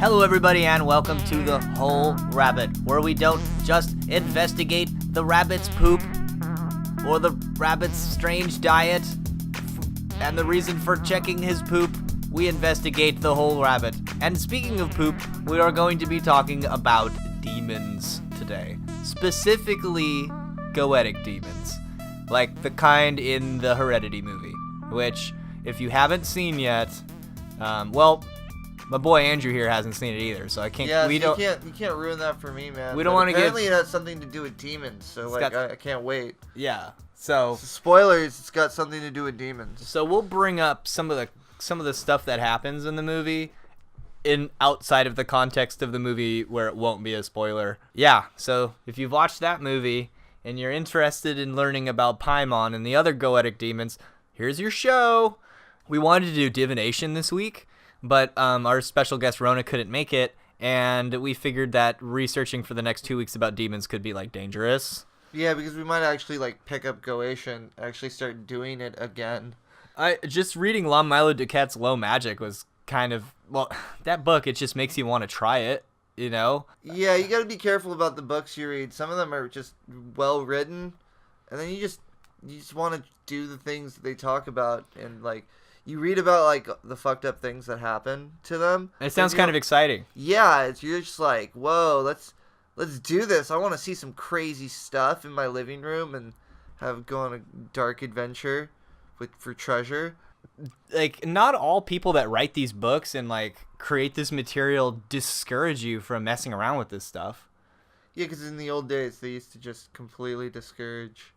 Hello everybody and welcome to The Whole Rabbit, where we don't just investigate the rabbit's poop or the rabbit's strange diet and the reason for checking his poop. We investigate the whole rabbit. And speaking of poop, we are going to be talking about demons today. Specifically, Koetting demons. Like the kind in the Heredity movie, which, if you haven't seen yet, my boy Andrew here hasn't seen it either, so I can't. Yeah, you can't ruin that for me, man. We don't want to get. Apparently, it has something to do with demons, so I can't wait. Yeah. So spoilers. It's got something to do with demons. So we'll bring up some of the stuff that happens in the movie, outside of the context of the movie where it won't be a spoiler. Yeah. So if you've watched that movie and you're interested in learning about Paimon and the other Goetic demons, here's your show. We wanted to do divination this week, but our special guest Rona couldn't make it, and we figured that researching for the next 2 weeks about demons could be dangerous. Yeah, because we might actually pick up Goetia and actually start doing it again. I just reading Milo Duquette's Low Magic was kind of, that book, it just makes you want to try it, you know? Yeah, you got to be careful about the books you read. Some of them are just well written, and then you just want to do the things that they talk about, and you read about the fucked up things that happen to them. It sounds kind of exciting. Yeah, you're just whoa, let's do this. I want to see some crazy stuff in my living room and go on a dark adventure for treasure. Not all people that write these books and create this material discourage you from messing around with this stuff. Yeah, because in the old days they used to just completely discourage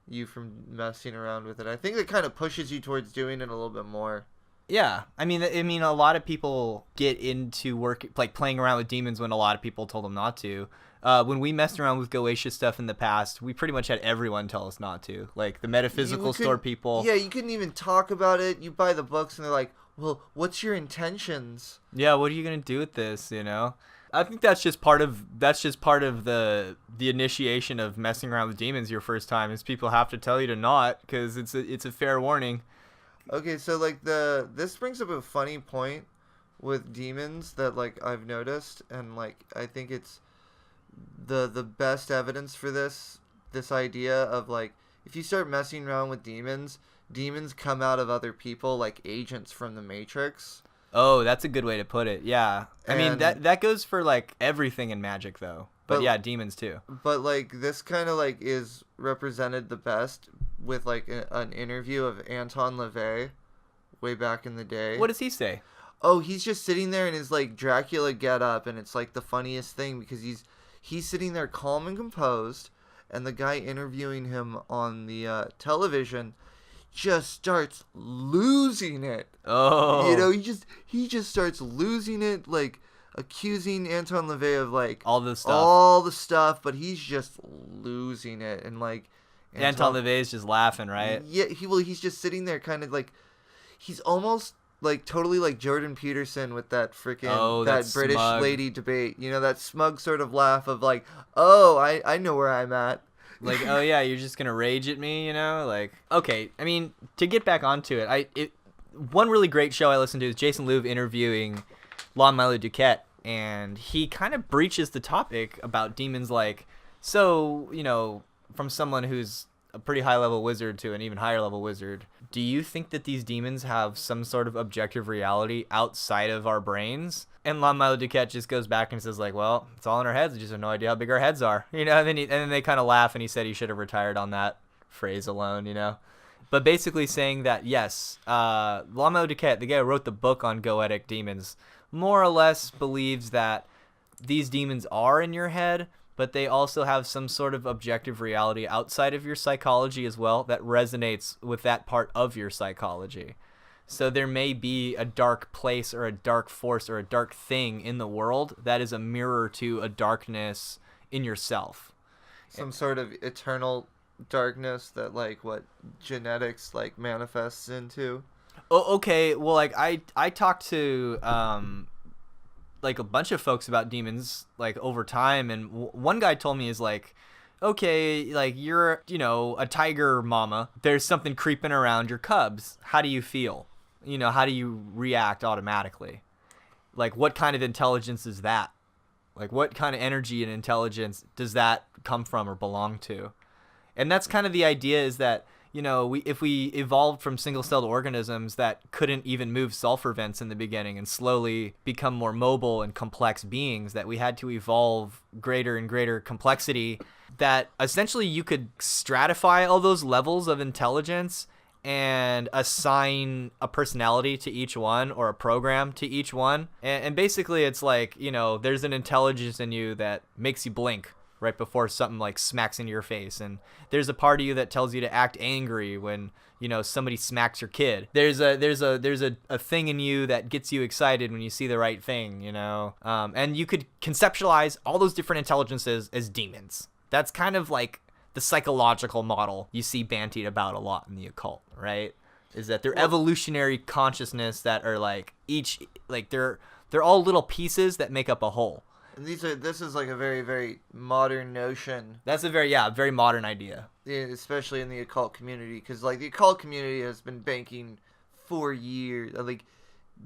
you from messing around with it. I think it kind of pushes you towards doing it a little bit more. Yeah, I mean, a lot of people get into work playing around with demons when a lot of people told them not to. When we messed around with Goetia stuff in the past, we pretty much had everyone tell us not to. The metaphysical store people. Yeah, you couldn't even talk about it. You buy the books and they're like, well, what's your intentions? Yeah, what are you gonna do with this? You know. I think that's just part of the initiation of messing around with demons your first time, is people have to tell you to not, because it's a fair warning. Okay, so this brings up a funny point with demons that I've noticed, and I think it's the best evidence for this idea of if you start messing around with demons come out of other people like agents from the Matrix. Oh, that's a good way to put it. Yeah. I mean, that goes for everything in magic though. But yeah, demons too. But this kind of is represented the best with an interview of Anton LaVey way back in the day. What does he say? Oh, he's just sitting there in his Dracula getup, and it's the funniest thing because he's sitting there calm and composed, and the guy interviewing him on the television just starts losing it. Oh. You know, he just starts losing it, accusing Anton LaVey of all the stuff, but he's just losing it, and Anton LaVey is just laughing, right? Yeah, he's just sitting there kind of he's almost totally like Jordan Peterson with that freaking that British smug lady debate. You know, that smug sort of laugh of I know where I'm at. Oh yeah, you're just gonna rage at me, you know? Okay, I mean, to get back onto it, one really great show I listened to is Jason Louv interviewing Milo Duquette, and he kind of breaches the topic about demons. So, you know, from someone who's a pretty high level wizard to an even higher level wizard, do you think that these demons have some sort of objective reality outside of our brains? And Milo Duquette just goes back and says well, it's all in our heads. We just have no idea how big our heads are, you know. And then they kind of laugh, and he said he should have retired on that phrase alone, you know. But basically saying that yes, Milo Duquette, the guy who wrote the book on Goetic demons, more or less believes that these demons are in your head, but they also have some sort of objective reality outside of your psychology as well that resonates with that part of your psychology. So there may be a dark place or a dark force or a dark thing in the world that is a mirror to a darkness in yourself. Some sort of eternal darkness that what genetics manifests into. Oh, okay. Well, I talked to a bunch of folks about demons over time, and one guy told me is okay, you're, you know, a tiger mama, there's something creeping around your cubs. How do you feel? You know, how do you react automatically? like, what kind of intelligence is that? Like, what kind of energy and intelligence does that come from or belong to? And that's kind of the idea, is that, you know, if we evolved from single-celled organisms that couldn't even move sulfur vents in the beginning and slowly become more mobile and complex beings, that we had to evolve greater and greater complexity, that essentially you could stratify all those levels of intelligence and assign a personality to each one, or a program to each one. And basically it's like, you know, there's an intelligence in you that makes you blink right before something like smacks into your face, and there's a part of you that tells you to act angry when, you know, somebody smacks your kid. There's a thing in you that gets you excited when you see the right thing, you know. And you could conceptualize all those different intelligences as demons. That's kind of like the psychological model you see bantied about a lot in the occult, right? Is that they're evolutionary consciousness that are like each, like they're all little pieces that make up a whole. And this is like a very, very modern notion. That's a very modern idea. Yeah, especially in the occult community, because like the occult community has been banking for years, like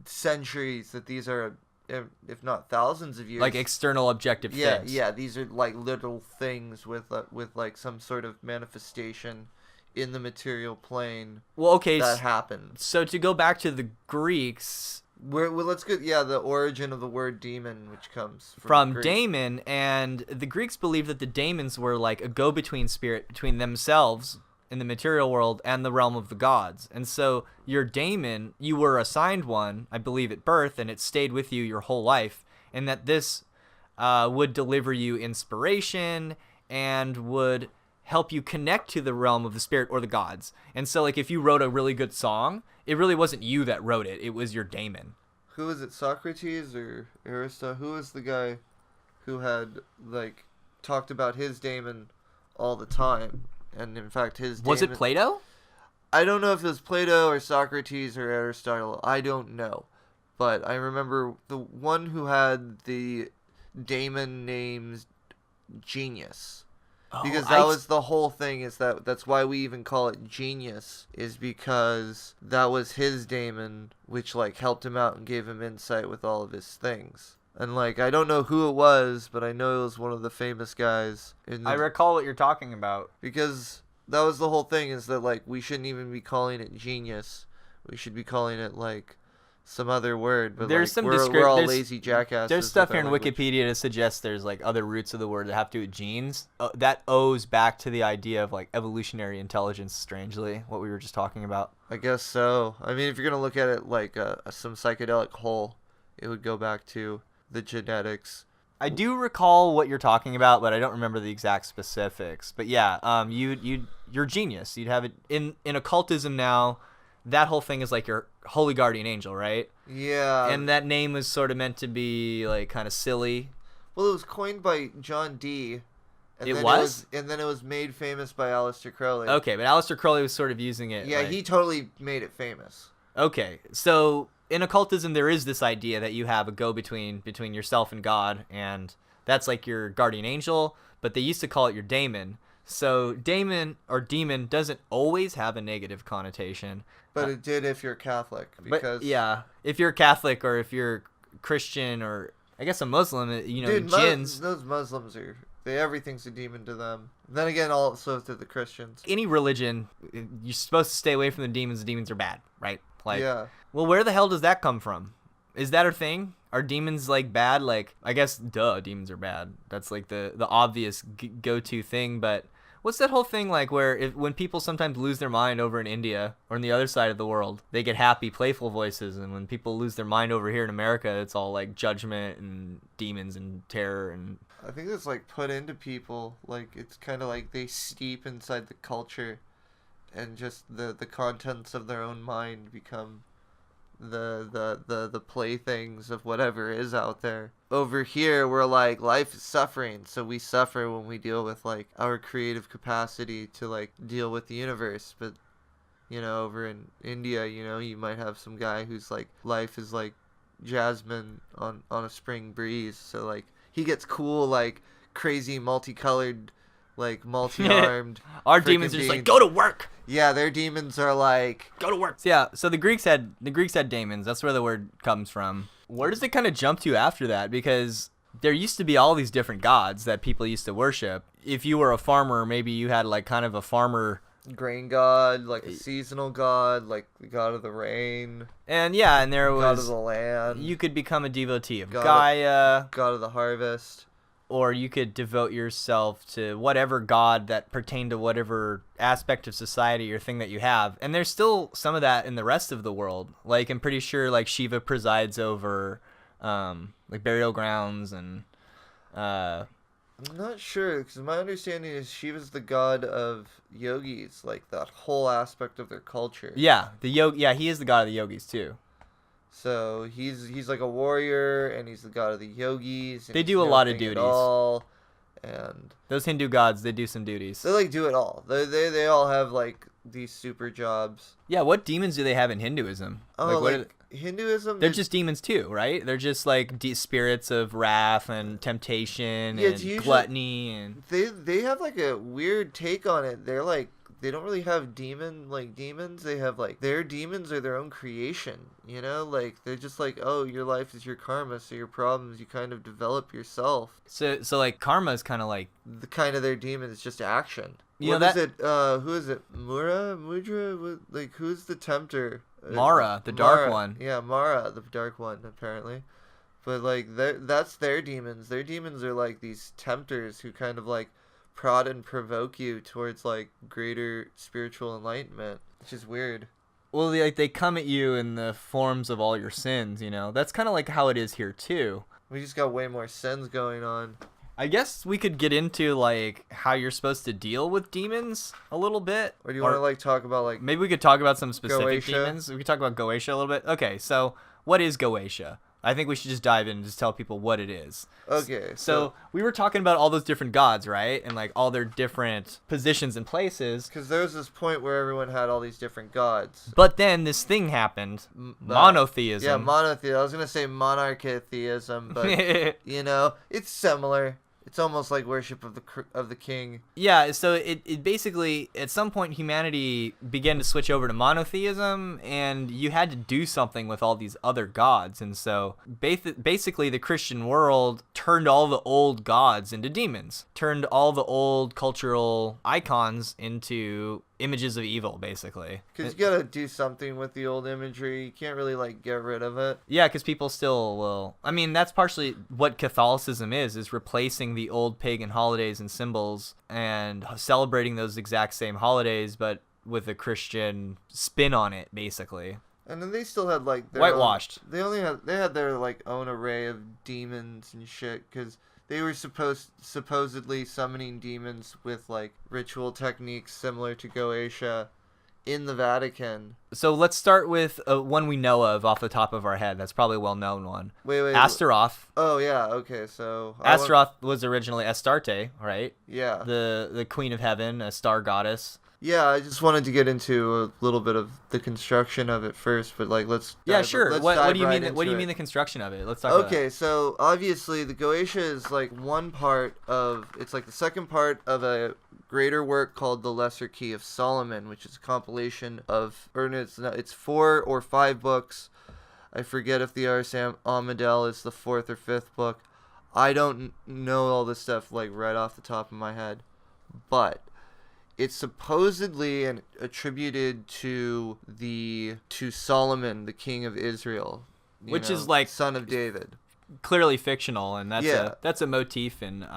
centuries, that these are, if not thousands of years, like external objective things. Yeah, these are like little things with like some sort of manifestation in the material plane. Well, okay, that happens. So to go back to the Greeks, let's get the origin of the word demon, which comes from daemon, and the Greeks believed that the daemons were like a go-between spirit between themselves in the material world and the realm of the gods. And so your daemon, you were assigned one, I believe, at birth, and it stayed with you your whole life, and that this would deliver you inspiration and would help you connect to the realm of the spirit or the gods. And so like if you wrote a really good song, it really wasn't you that wrote it, it was your daemon. Who was it, Socrates or Aristotle? Who was the guy who had like talked about his daemon all the time? And in fact, his daemon... Was it Plato? I don't know if it was Plato or Socrates or Aristotle. I don't know. But I remember the one who had the daemon named Genius. Because that was the whole thing, is that's why we even call it Genius, is because that was his daemon, which like helped him out and gave him insight with all of his things. And like, I don't know who it was, but I know it was one of the famous guys. I recall what you're talking about. Because that was the whole thing, is that like, we shouldn't even be calling it genius. We should be calling it like some other word. But there's like, some we're all lazy jackasses. There's stuff here in Wikipedia to suggest there's like other roots of the word that have to do with genes. That owes back to the idea of like evolutionary intelligence, strangely, what we were just talking about. I guess so. I mean, if you're going to look at it like some psychedelic whole, it would go back to the genetics. I do recall what you're talking about, but I don't remember the exact specifics. But yeah, you're genius. You'd have it in occultism now. That whole thing is like your holy guardian angel, right? Yeah. And that name was sort of meant to be like kind of silly. Well, it was coined by John Dee. And It then was? And then it was made famous by Aleister Crowley. Okay, but Aleister Crowley was sort of using it. Yeah, like... he totally made it famous. Okay, so in occultism, there is this idea that you have a go-between between yourself and God, and that's like your guardian angel, but they used to call it your daemon. So daemon or demon doesn't always have a negative connotation. But it did if you're Catholic. Because but, yeah, if you're Catholic or if you're Christian or I guess a Muslim, you know, dude, jinns. Those Muslims are... everything's a demon to them. Then again, also to the Christians. Any religion, you're supposed to stay away from the demons. The demons are bad, right? Like, yeah. Well, where the hell does that come from? Is that a thing? Are demons like bad? Like, I guess, demons are bad. That's like the obvious go-to thing. But what's that whole thing like where when people sometimes lose their mind over in India or on the other side of the world, they get happy, playful voices, and when people lose their mind over here in America, it's all like judgment and demons and terror and. I think it's like put into people, like it's kind of like they steep inside the culture, and just the contents of their own mind become the playthings of whatever is out there. Over here, we're like, life is suffering, so we suffer when we deal with like our creative capacity to like deal with the universe. But you know, over in India, you know, you might have some guy who's like, life is like jasmine on a spring breeze, so like he gets cool, like crazy multicolored, like multi-armed. Our demons are just like, go to work. Yeah, their demons are like, go to work. So yeah, so the Greeks had daemons. That's where the word comes from. where does it kind of jump to after that? Because there used to be all these different gods that people used to worship. If you were a farmer, maybe you had like kind of a farmer grain god, like a seasonal god, like the god of the rain. And yeah, and there was god of the land. You could become a devotee of Gaia, god of the harvest, or you could devote yourself to whatever god that pertained to whatever aspect of society or thing that you have. And there's still some of that in the rest of the world. Like I'm pretty sure like Shiva presides over like burial grounds and I'm not sure, because my understanding is Shiva's the god of yogis, like that whole aspect of their culture. Yeah, he is the god of the yogis too. So he's like a warrior, and he's the god of the yogis. And they do a lot of duties. And those Hindu gods, they do some duties. They like do it all. They all have like these super jobs. Yeah, what demons do they have in Hinduism? Oh, like Hinduism. They're just demons too, right? They're just like spirits of wrath and temptation and gluttony, and they have like a weird take on it. They're like they don't really have demons. They have like their demons are their own creation. You know, like they're just like, oh, your life is your karma, so your problems you kind of develop yourself. So like karma is kind of like the kind of their demon is just action. You know that? Who is it? Mudra? Like who's the tempter? Mara, the dark one. Yeah, Mara, the dark one, apparently. But like that's their demons. Their demons are like these tempters who kind of like prod and provoke you towards like greater spiritual enlightenment, which is weird. Well, they come at you in the forms of all your sins, you know. That's kind of like how it is here too. We just got way more sins going on. I guess we could get into like how you're supposed to deal with demons a little bit. Or do you want to like talk about like maybe we could talk about some specific Goetia? demons. We could talk about Goetia a little bit. Okay, so what is Goetia? I think we should just dive in and just tell people what it is. Okay. So we were talking about all those different gods, right? And like all their different positions and places. Because there was this point where everyone had all these different gods. But then this thing happened. Monotheism. Yeah, monotheism. I was going to say monarchitheism, but, you know, it's similar. It's almost like worship of the king. Yeah, so it basically, at some point, humanity began to switch over to monotheism, and you had to do something with all these other gods. And so basically, the Christian world turned all the old gods into demons, turned all the old cultural icons into images of evil, basically. Because you gotta do something with the old imagery. You can't really like get rid of it. Yeah, because people still will. I mean, that's partially what Catholicism is replacing the old pagan holidays and symbols and celebrating those exact same holidays, but with a Christian spin on it, basically. And then they still had like their whitewashed. They had their like own array of demons and shit, because they were supposedly summoning demons with like ritual techniques similar to Goetia in the Vatican. So let's start with one we know of off the top of our head. That's probably a well-known one. Wait. Astaroth. Oh yeah, okay. So Astaroth was originally Astarte, right? Yeah. The queen of heaven, a star goddess. Yeah, I just wanted to get into a little bit of the construction of it first, but like let's sure. Let's what do you right mean? What do you mean the construction of it? Let's talk about that. Okay, so obviously the Goetia is like one part of it's like the second part of a greater work called the Lesser Key of Solomon, which is a compilation of it's 4 or 5 books. I forget if the Ars Amadel is the 4th or 5th book. I don't know all this stuff like right off the top of my head, but it's supposedly attributed to Solomon, the king of Israel, which is like son of David. Clearly fictional, and that's a motif in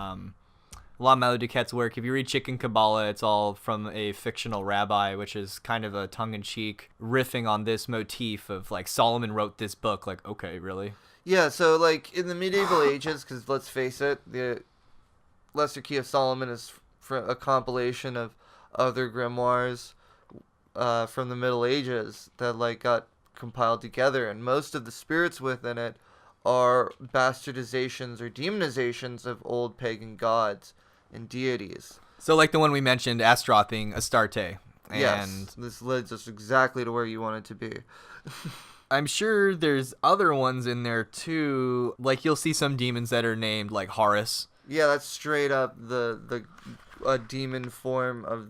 Lon-Milo DuQuette's work. If you read Chicken Kabbalah, it's all from a fictional rabbi, which is kind of a tongue-in-cheek riffing on this motif of like Solomon wrote this book. Like, okay, really? Yeah. So like in the medieval ages, because let's face it, the Lesser Key of Solomon is a compilation of other grimoires from the Middle Ages that like got compiled together, and most of the spirits within it are bastardizations or demonizations of old pagan gods and deities. So like the one we mentioned, Astaroth being Astarte. And yes, this leads us exactly to where you want it to be. I'm sure there's other ones in there too. Like you'll see some demons that are named like Horus. Yeah, that's straight up a demon form of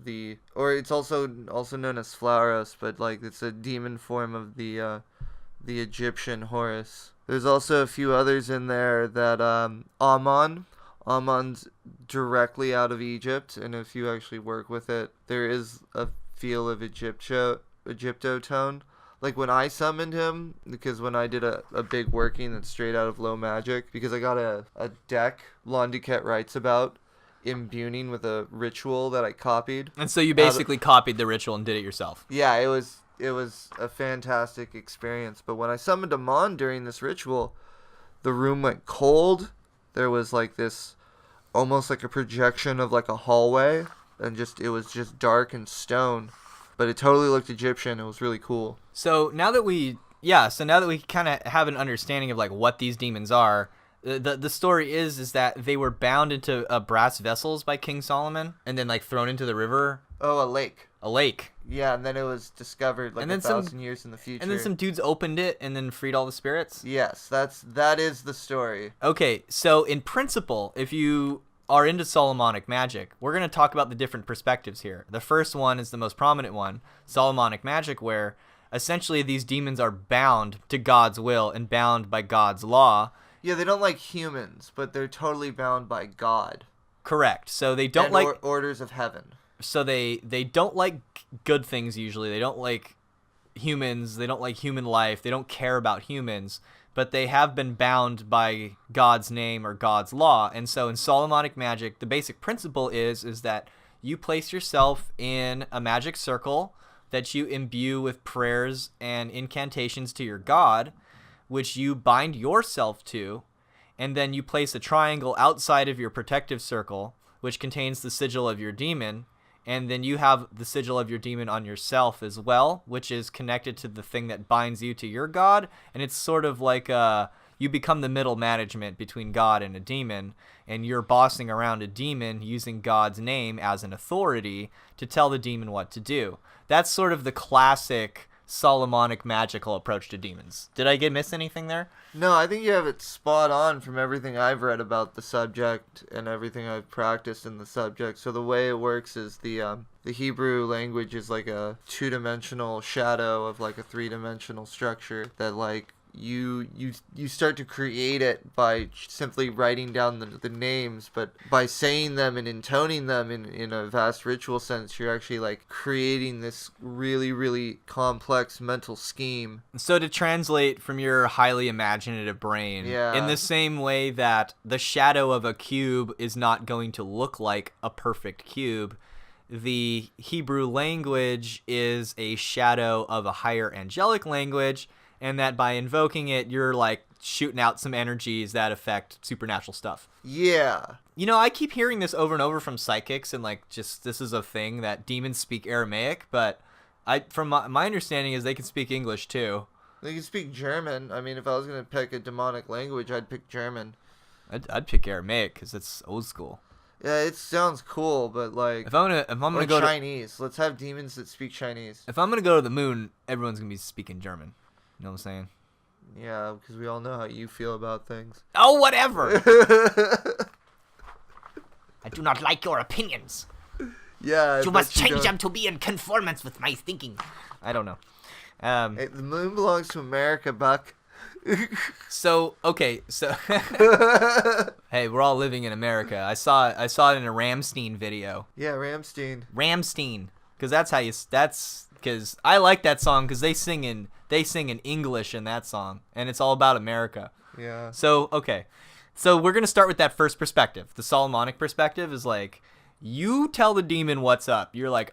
or it's also known as Flauros, but like it's a demon form of the Egyptian Horus. There's also a few others in there that Amon's directly out of Egypt, and if you actually work with it, there is a feel of Egypto tone. Like when I summoned him, because when I did a big working that's straight out of low magic, because I got a deck Lon Duquette writes about imbuing with a ritual that I copied. And so you basically copied the ritual and did it yourself. Yeah, it was a fantastic experience. But when I summoned Amon during this ritual, the room went cold. There was like this, almost like a projection of like a hallway, and it was just dark and stone. But it totally looked Egyptian. It was really cool. So now that we kind of have an understanding of like what these demons are, the story is that they were bound into brass vessels by King Solomon and then like thrown into the river. Oh, a lake. A lake. Yeah, and then it was discovered like 1,000 years in the future. And then some dudes opened it and then freed all the spirits? Yes, that is the story. Okay, so in principle, if you are into Solomonic magic, we're going to talk about the different perspectives here. The first one is the most prominent one, Solomonic magic, where essentially these demons are bound to God's will and bound by God's law. Yeah, they don't like humans, but they're totally bound by God. Correct. So they don't like orders of heaven. So they don't like good things usually. They don't like humans. They don't like human life. They don't care about humans. But they have been bound by God's name or God's law. And so in Solomonic magic, the basic principle is that you place yourself in a magic circle that you imbue with prayers and incantations to your God, which you bind yourself to, and then you place a triangle outside of your protective circle, which contains the sigil of your demon, and then you have the sigil of your demon on yourself as well, which is connected to the thing that binds you to your God, and it's sort of like you become the middle management between God and a demon, and you're bossing around a demon using God's name as an authority to tell the demon what to do. That's sort of the classic Solomonic magical approach to demons. Did I miss anything there? No, I think you have it spot on from everything I've read about the subject and everything I've practiced in the subject. So the way it works is the Hebrew language is like a two-dimensional shadow of like a three-dimensional structure that like you start to create it by simply writing down the names, but by saying them and intoning them in a vast ritual sense, you're actually like creating this really, really complex mental scheme. So to translate from your highly imaginative brain, in the same way that the shadow of a cube is not going to look like a perfect cube, the Hebrew language is a shadow of a higher angelic language, and that by invoking it, you're like shooting out some energies that affect supernatural stuff. Yeah. You know, I keep hearing this over and over from psychics, and like just this is a thing that demons speak Aramaic, but from my understanding is they can speak English too. They can speak German. I mean, if I was going to pick a demonic language, I'd pick German. I'd pick Aramaic because it's old school. Yeah, it sounds cool, but like if I'm gonna go Chinese, let's have demons that speak Chinese. If I'm gonna go to the moon, everyone's gonna be speaking German. You know what I'm saying? Yeah, because we all know how you feel about things. Oh, whatever! I do not like your opinions. Yeah, you must change them to be in conformance with my thinking. I don't know. Hey, the moon belongs to America, Buck. Okay, hey, we're all living in America. I saw it in a Rammstein video. Yeah, Rammstein. Because because I like that song because they sing in English in that song, and it's all about America. Yeah. So we're gonna start with that first perspective. The Solomonic perspective is like you tell the demon what's up. You're like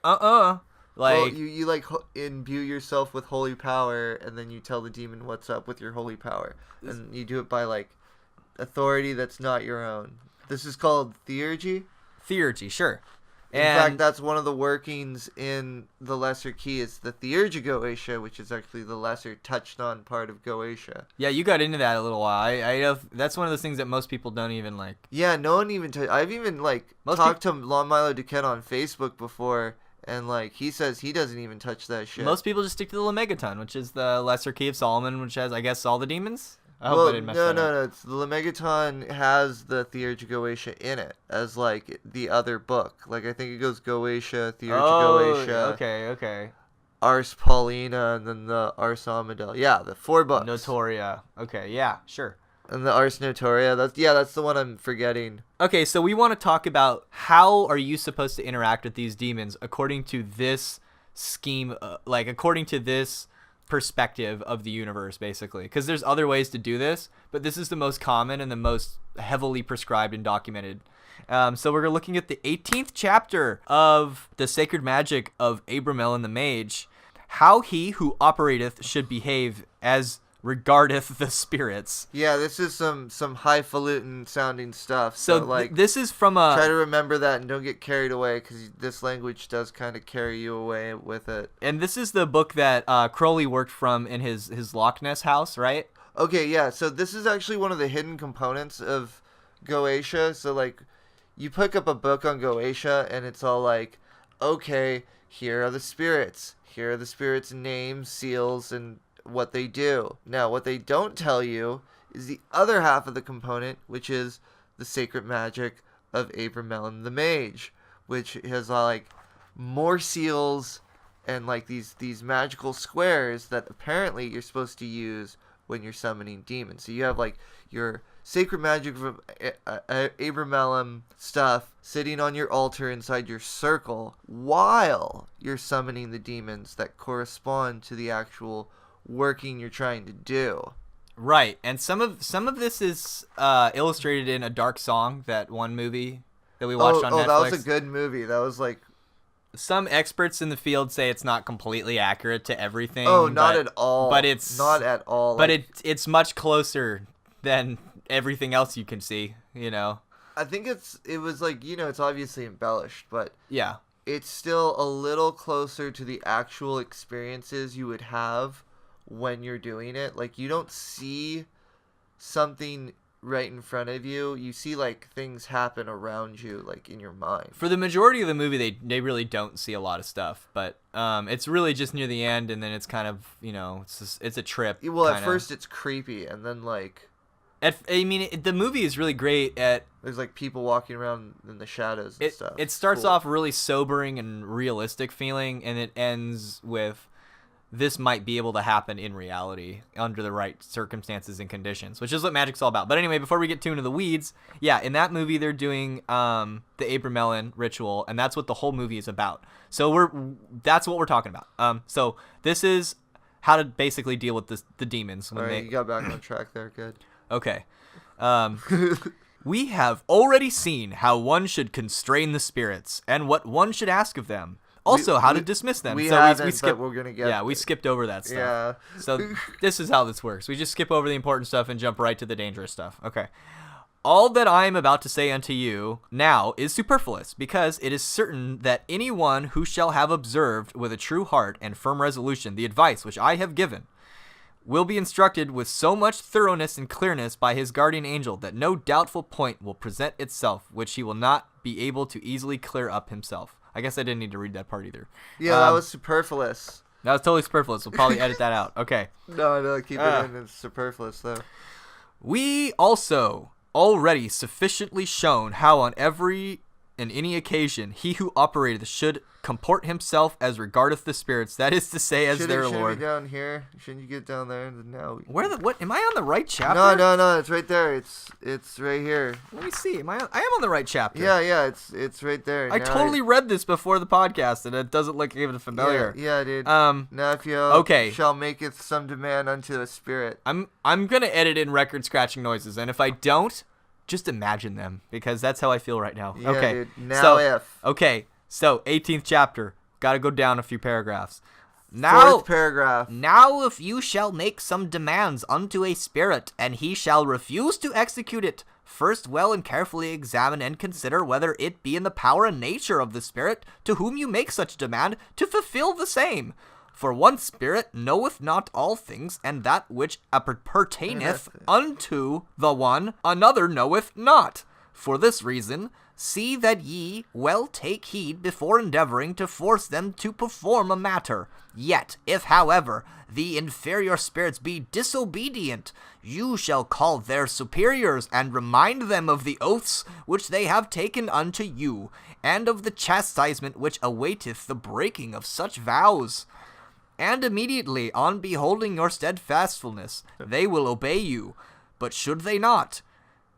Like you like imbue yourself with holy power, and then you tell the demon what's up with your holy power, and you do it by like authority that's not your own. This is called theurgy. Theurgy, sure. In fact, that's one of the workings in the lesser key. Is the theurgy Goetia, which is actually the lesser touched on part of Goetia. Yeah, you got into that a little while. I know that's one of those things that most people don't even like. Yeah, no one even. I've even like talked to Lon Milo Duquette on Facebook before. And, like, he says he doesn't even touch that shit. Most people just stick to the Lemegeton, which is the lesser key of Solomon, which has, I guess, all the demons? I hope I didn't mess that up. No. It's, the Lemegeton has the Theurgy Goetia in it as, like, the other book. Like, I think it goes Goetia, Theurgy Goetia. Okay. Ars Paulina, and then the Ars Amadel. Yeah, the 4 books. Notoria. Okay, yeah, sure. And the Ars Notoria. That's the one I'm forgetting. Okay, so we want to talk about how are you supposed to interact with these demons according to this scheme, according to this perspective of the universe, basically. Because there's other ways to do this, but this is the most common and the most heavily prescribed and documented. So we're looking at the 18th chapter of the Sacred Magic of Abramelin the Mage, how he who operateth should behave as regardeth the spirits. Yeah, this is some highfalutin sounding stuff. So this is from a... Try to remember that and don't get carried away, because this language does kind of carry you away with it. And this is the book that Crowley worked from in his Loch Ness house, right? Okay, yeah. So this is actually one of the hidden components of Goetia. So, like, you pick up a book on Goetia, and it's all like, okay, here are the spirits. Here are the spirits' names, seals, and what they do. Now, what they don't tell you is the other half of the component, which is the sacred magic of Abramelin the Mage, which has like more seals and like these magical squares that apparently you're supposed to use when you're summoning demons. So you have like your sacred magic from Abramelin stuff sitting on your altar inside your circle while you're summoning the demons that correspond to the actual working you're trying to do. Right, and some of this is illustrated in A Dark Song, that one movie that we watched on Netflix. That was a good movie. That was like... Some experts in the field say it's not completely accurate to everything. Oh, not at all. But it's... Not at all. But it's much closer than everything else you can see, you know? I think it was like, you know, it's obviously embellished, but... Yeah. It's still a little closer to the actual experiences you would have when you're doing it. Like, you don't see something right in front of you. You see like things happen around you, like in your mind. For the majority of the movie, they really don't see a lot of stuff, but it's really just near the end, and then it's kind of, you know, it's a trip. Well, kinda. At first it's creepy, and then like the movie is really great at... There's like people walking around in the shadows and stuff. It starts off really sobering and realistic feeling, and it ends with this might be able to happen in reality under the right circumstances and conditions, which is what magic's all about. But anyway, before we get too into the weeds, yeah, in that movie they're doing the Abramelin ritual, and that's what the whole movie is about. So that's what we're talking about. So this is how to basically deal with the demons. All right, you got back on track there. Good. Okay. We have already seen how one should constrain the spirits and what one should ask of them. Also, how to dismiss them. We skipped. We're gonna get. Yeah, we skipped over that stuff. Yeah. So this is how this works. We just skip over the important stuff and jump right to the dangerous stuff. Okay. All that I am about to say unto you now is superfluous, because it is certain that anyone who shall have observed with a true heart and firm resolution the advice which I have given will be instructed with so much thoroughness and clearness by his guardian angel that no doubtful point will present itself which he will not be able to easily clear up himself. I guess I didn't need to read that part either. Yeah, that was superfluous. That was totally superfluous. We'll probably edit that out. Okay. No, keep it in. It's superfluous, though. We also already sufficiently shown how on every and any occasion he who operateth should comport himself as regardeth the spirits, that is to say, as their Lord. Shouldn't be down here. Shouldn't you get down there? What? Am I on the right chapter? No. It's right there. It's right here. Let me see. I am on the right chapter. Yeah. It's right there. I totally read this before the podcast, and it doesn't look even familiar. Yeah, dude. Now if you shall maketh some demand unto a spirit. I'm gonna edit in record scratching noises, and if I don't, just imagine them, because that's how I feel right now. Yeah, okay. Dude. Now Okay. So 18th chapter. Got to go down a few paragraphs. Now, fourth paragraph. Now if you shall make some demands unto a spirit, and he shall refuse to execute it, first well and carefully examine and consider whether it be in the power and nature of the spirit to whom you make such demand to fulfill the same. For one spirit knoweth not all things, and that which pertaineth unto the one, another knoweth not. For this reason, see that ye well take heed before endeavoring to force them to perform a matter. Yet, if, however, the inferior spirits be disobedient, you shall call their superiors, and remind them of the oaths which they have taken unto you, and of the chastisement which awaiteth the breaking of such vows. and immediately on beholding your steadfastfulness, they will obey you. But should they not,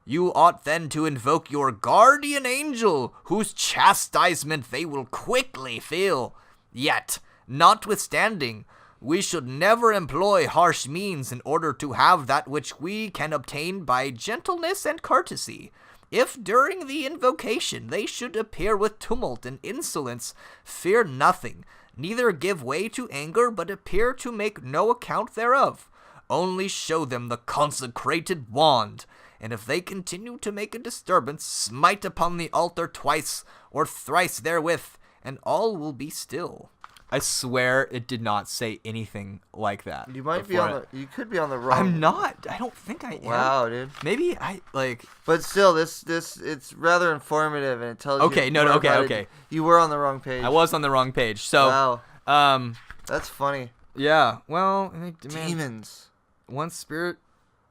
you ought then to invoke your guardian angel, whose chastisement they will quickly feel. Yet, notwithstanding, we should never employ harsh means in order to have that which we can obtain by gentleness and courtesy. If during the invocation they should appear with tumult and insolence, fear nothing, neither give way to anger, but appear to make no account thereof. Only show them the consecrated wand, and if they continue to make a disturbance, smite upon the altar twice or thrice therewith, and all will be still. I swear it did not say anything like that. You might be you could be on the wrong. I'm not. I don't think I am. Wow, dude. Maybe I like. But still, this it's rather informative, and it tells you. Okay, okay. You were on the wrong page. I was on the wrong page. So. Wow. That's funny. Yeah. Well, demons. One spirit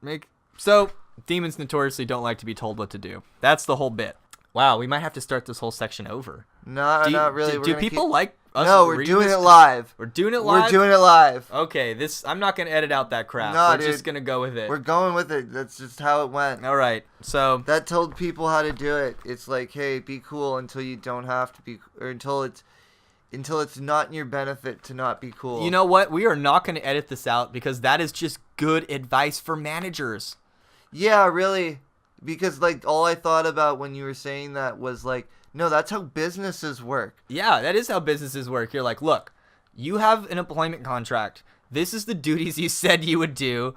make so. Demons notoriously don't like to be told what to do. That's the whole bit. Wow, we might have to start this whole section over. No, not really. Do people like us? No, we're doing it live. We're doing it live? We're doing it live. Okay, I'm not going to edit out that crap. No, we're just going to go with it. We're going with it. That's just how it went. All right, so. That told people how to do it. It's like, hey, be cool until you don't have to be, or until it's not in your benefit to not be cool. You know what? We are not going to edit this out because that is just good advice for managers. Yeah, really. Because, like, all I thought about when you were saying that was, like, no, that's how businesses work. Yeah, that is how businesses work. You're like, look, you have an employment contract. This is the duties you said you would do.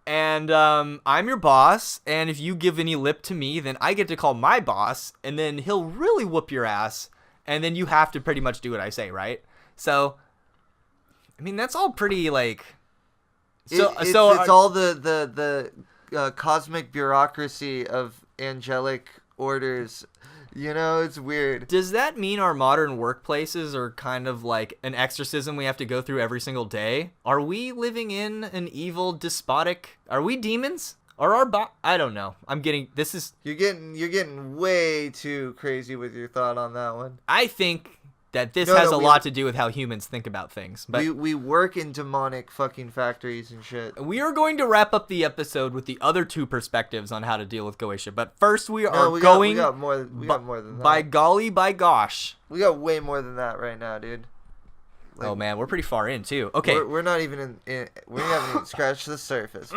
And I'm your boss. And if you give any lip to me, then I get to call my boss. And then he'll really whoop your ass. And then you have to pretty much do what I say, right? So, I mean, that's all pretty, like... It's all the cosmic bureaucracy of angelic orders. You know, it's weird. Does that mean our modern workplaces are kind of like an exorcism we have to go through every single day? Are we living in an evil, despotic... Are we demons? Or I don't know. You're getting way too crazy with your thought on that one. I think that this has a lot to do with how humans think about things. But we work in demonic fucking factories and shit. We are going to wrap up the episode with the other two perspectives on how to deal with Goetia. But first we got more than that. By golly, by gosh. We got way more than that right now, dude. Like, oh man, we're pretty far in too. Okay. We're not even we haven't even scratched the surface.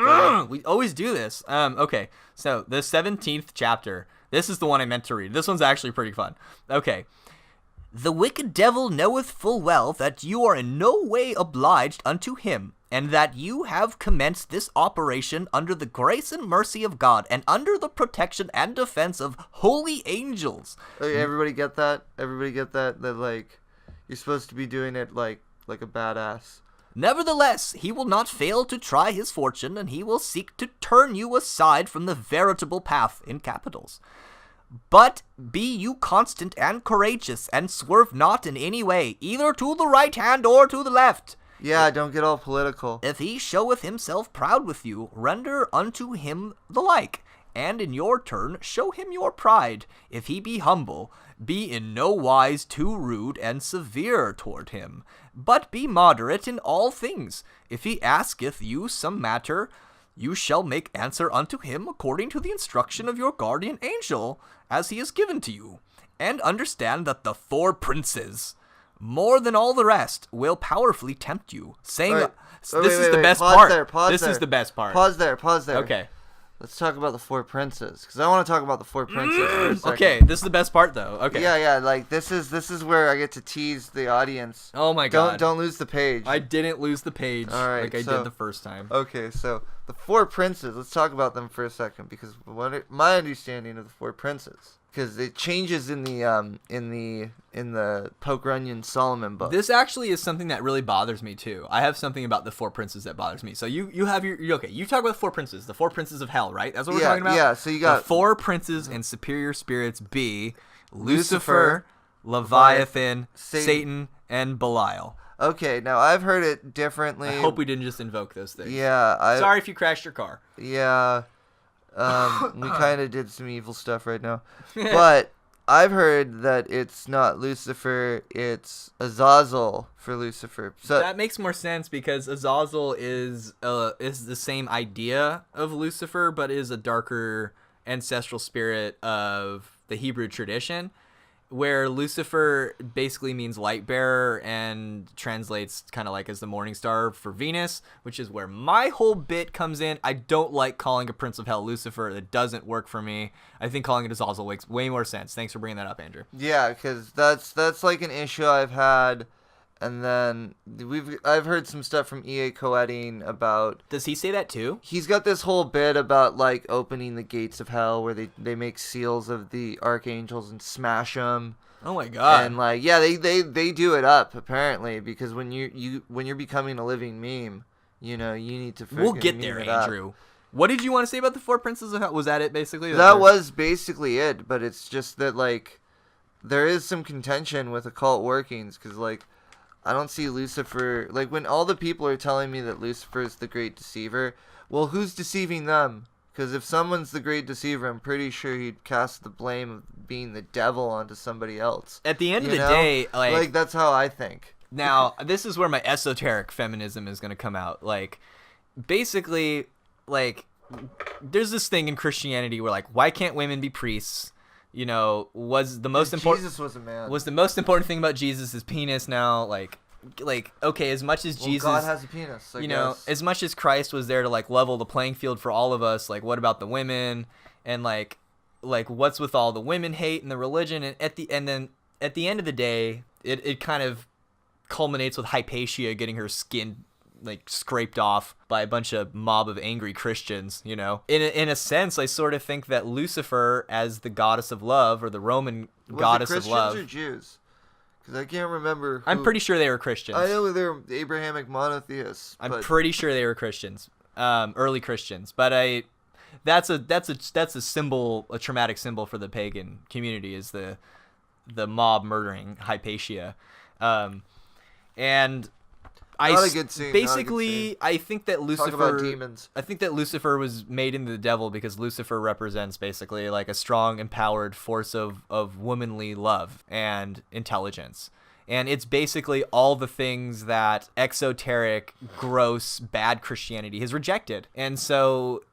We always do this. Okay. So the 17th chapter. This is the one I meant to read. This one's actually pretty fun. Okay. The wicked devil knoweth full well that you are in no way obliged unto him, and that you have commenced this operation under the grace and mercy of God, and under the protection and defense of holy angels. Okay, everybody get that? Everybody get that? That, like, you're supposed to be doing it like a badass. Nevertheless, he will not fail to try his fortune, and he will seek to turn you aside from the veritable path, in capitals. But be you constant and courageous, and swerve not in any way, either to the right hand or to the left. Yeah, don't get all political. If he showeth himself proud with you, render unto him the like, and in your turn show him your pride. If he be humble, be in no wise too rude and severe toward him, but be moderate in all things. If he asketh you some matter, you shall make answer unto him according to the instruction of your guardian angel, as he is given to you. And understand that the four princes, more than all the rest, will powerfully tempt you, saying, this is the best part. This is the best part. Pause there. Okay. Let's talk about the four princes, because I want to talk about the four princes for a second. Okay, this is the best part, though. Okay. Yeah, like, this is where I get to tease the audience. Oh my god. Don't lose the page. I didn't lose the page like I did the first time. Okay, so the four princes, let's talk about them for a second, because my understanding of the four princes, because it changes in the Poker Onion Solomon book. This actually is something that really bothers me too. I have something about the four princes that bothers me. So you have okay. You talk about the four princes of hell, right? That's what we're talking about. Yeah. So you got the four princes and superior spirits be Lucifer, Leviathan, Satan, and Belial. Okay, now I've heard it differently. I hope we didn't just invoke those things. Yeah. Sorry if you crashed your car. Yeah. We kind of did some evil stuff right now. But I've heard that it's not Lucifer, it's Azazel for Lucifer. So that makes more sense because Azazel is the same idea of Lucifer, but is a darker ancestral spirit of the Hebrew tradition, where Lucifer basically means light bearer and translates kind of like as the morning star for Venus, which is where my whole bit comes in. I don't like calling a prince of hell Lucifer. That doesn't work for me. I think calling it Azazel makes way more sense. Thanks for bringing that up, Andrew. Yeah, because that's like an issue I've had. And then I've heard some stuff from E.A. Koetting about... Does he say that too? He's got this whole bit about, like, opening the gates of hell where they make seals of the archangels and smash them. Oh my god. And, like, yeah, they do it up, apparently, because when you're becoming a living meme, you know, you need to... We'll get there, Andrew. What did you want to say about the four princes of hell? Was that it, basically? That was basically it, but it's just that, like, there is some contention with occult workings, because, like... I don't see Lucifer... Like, when all the people are telling me that Lucifer is the great deceiver, well, who's deceiving them? Because if someone's the great deceiver, I'm pretty sure he'd cast the blame of being the devil onto somebody else. At the end of the day... Like, that's how I think. Now, this is where my esoteric feminism is going to come out. Like, basically, like, there's this thing in Christianity where, like, why can't women be priests? You know, was the most important... Jesus was a man. Was the most important thing about Jesus his penis now? Like, okay, as much as Jesus... God has a penis, I guess. know, as much as Christ was there to, like, level the playing field for all of us, like, what about the women? And, like what's with all the women hate and the religion? And at the end of the day, it kind of culminates with Hypatia getting her skin, like, scraped off by a bunch of mob of angry Christians, you know. In a sense, I sort of think that Lucifer as the goddess of love, or the Roman goddess of love... Was it Christians or Jews? Because I can't remember who... I'm pretty sure they were Christians. I know they're Abrahamic monotheists. I'm pretty sure they were Christians, early Christians. But that's a symbol, a traumatic symbol for the pagan community, is the mob murdering Hypatia, and... Not a good scene. Basically, I think that Lucifer... Talk about demons. I think that Lucifer was made into the devil because Lucifer represents basically like a strong, empowered force of womanly love and intelligence. And it's basically all the things that exoteric, gross, bad Christianity has rejected. And so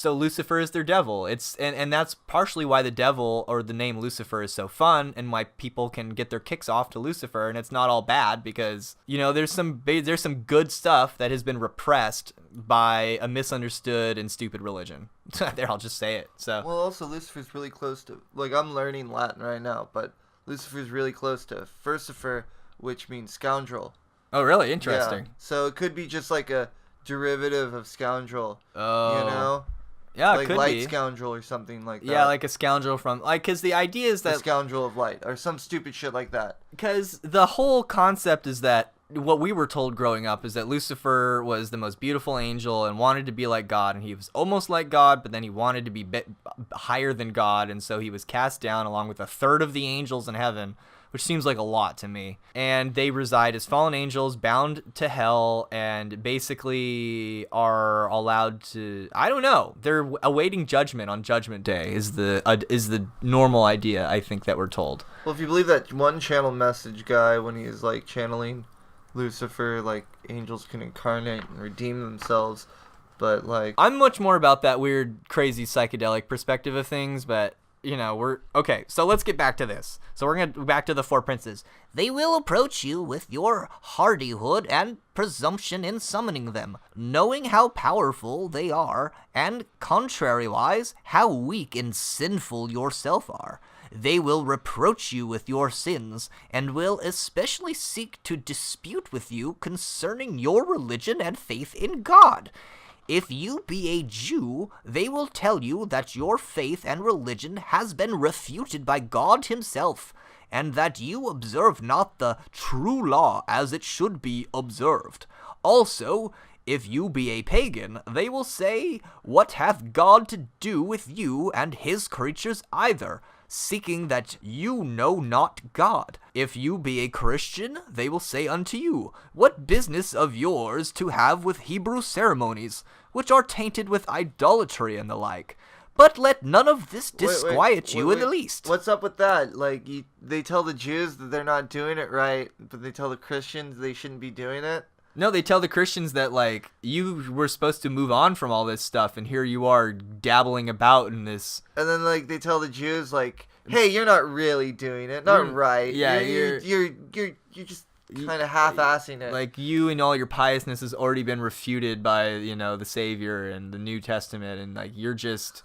Lucifer is their devil. And that's partially why the devil, or the name Lucifer, is so fun, and why people can get their kicks off to Lucifer. And it's not all bad, because, you know, there's some good stuff that has been repressed by a misunderstood and stupid religion. There, I'll just say it. So well, also Lucifer's really close to, like, I'm learning Latin right now, but Lucifer's really close to Furcifer, which means scoundrel. Oh, really? Interesting. Yeah. So it could be just like a derivative of scoundrel. Oh. You know? Yeah, like it could light be. Scoundrel or something like that. Yeah, like a scoundrel from, like, because the idea is that... The scoundrel of light, or some stupid shit like that. Because the whole concept is that, what we were told growing up is that Lucifer was the most beautiful angel and wanted to be like God, and he was almost like God, but then he wanted to be higher than God, and so he was cast down along with a third of the angels in heaven, which seems like a lot to me. And they reside as fallen angels bound to hell, and basically are allowed to, I don't know, they're awaiting judgment on Judgment Day is the normal idea, I think, that we're told. Well, if you believe that one channel message guy, when he's like channeling Lucifer, like, angels can incarnate and redeem themselves, but like... I'm much more about that weird, crazy, psychedelic perspective of things, but... You know, okay, so let's get back to this. So we're going to go back to the four princes. They will approach you with your hardihood and presumption in summoning them, knowing how powerful they are, and contrariwise, how weak and sinful yourself are. They will reproach you with your sins, and will especially seek to dispute with you concerning your religion and faith in God. If you be a Jew, they will tell you that your faith and religion has been refuted by God himself, and that you observe not the true law as it should be observed. Also, if you be a pagan, they will say, what hath God to do with you and his creatures either, seeking that you know not God? If you be a Christian, they will say unto you, what business of yours to have with Hebrew ceremonies, which are tainted with idolatry and the like? But let none of this Wait, disquiet you in the least. What's up with that? Like, they tell the Jews that they're not doing it right, but they tell the Christians they shouldn't be doing it? No, they tell the Christians that, like, you were supposed to move on from all this stuff, and here you are dabbling about in this. And then, like, they tell the Jews, like, hey, you're not really doing it, not right. Yeah, you're just kind of half-assing it. Like, you and all your piousness has already been refuted by, the Savior and the New Testament, and, like, you're just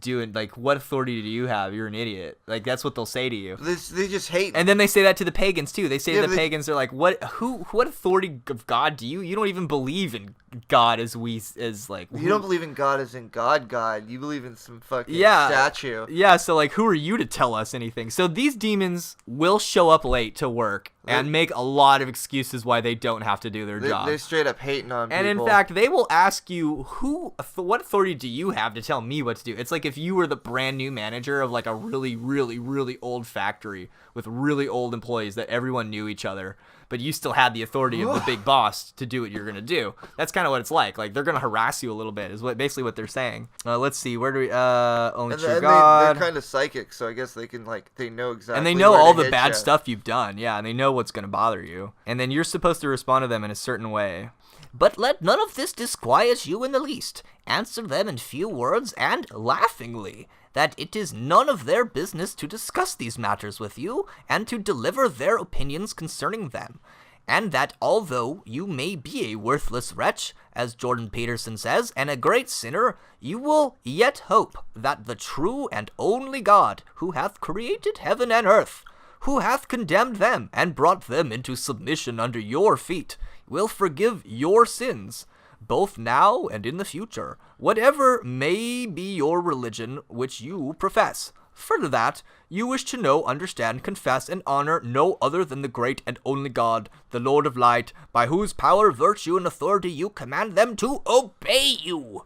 doing, like, what authority do you have? You're an idiot. Like, that's what they'll say to you. They just hate. And then they say that to the pagans too. They say to the pagans, they're like, what authority of God do you? You don't even believe in God as like. You don't believe in God as in God. You believe in some fucking statue. Yeah, so, like, who are you to tell us anything? So these demons will show up late to work and make a lot of excuses why they don't have to do their job. They're straight up hating on people. And in fact, they will ask you, what authority do you have to tell me what to do? It's like if you were the brand new manager of, like, a really, really, really old factory with really old employees that everyone knew each other, but you still had the authority of the big boss to do what you're going to do. That's kind of what it's like. Like, they're going to harass you a little bit is basically what they're saying. Let's see. Where do we... only true God. They're kind of psychic, so I guess they can, like, they know exactly. And they know all the bad stuff you've done. Yeah, and they know what's going to bother you. And then you're supposed to respond to them in a certain way. But let none of this disquiet you in the least. Answer them in few words and laughingly, that it is none of their business to discuss these matters with you, and to deliver their opinions concerning them. And that although you may be a worthless wretch, as Jordan Peterson says, and a great sinner, you will yet hope that the true and only God, who hath created heaven and earth, who hath condemned them and brought them into submission under your feet, will forgive your sins, both now and in the future, whatever may be your religion which you profess. Further that, you wish to know, understand, confess, and honor no other than the great and only God, the Lord of light, by whose power, virtue, and authority you command them to obey you.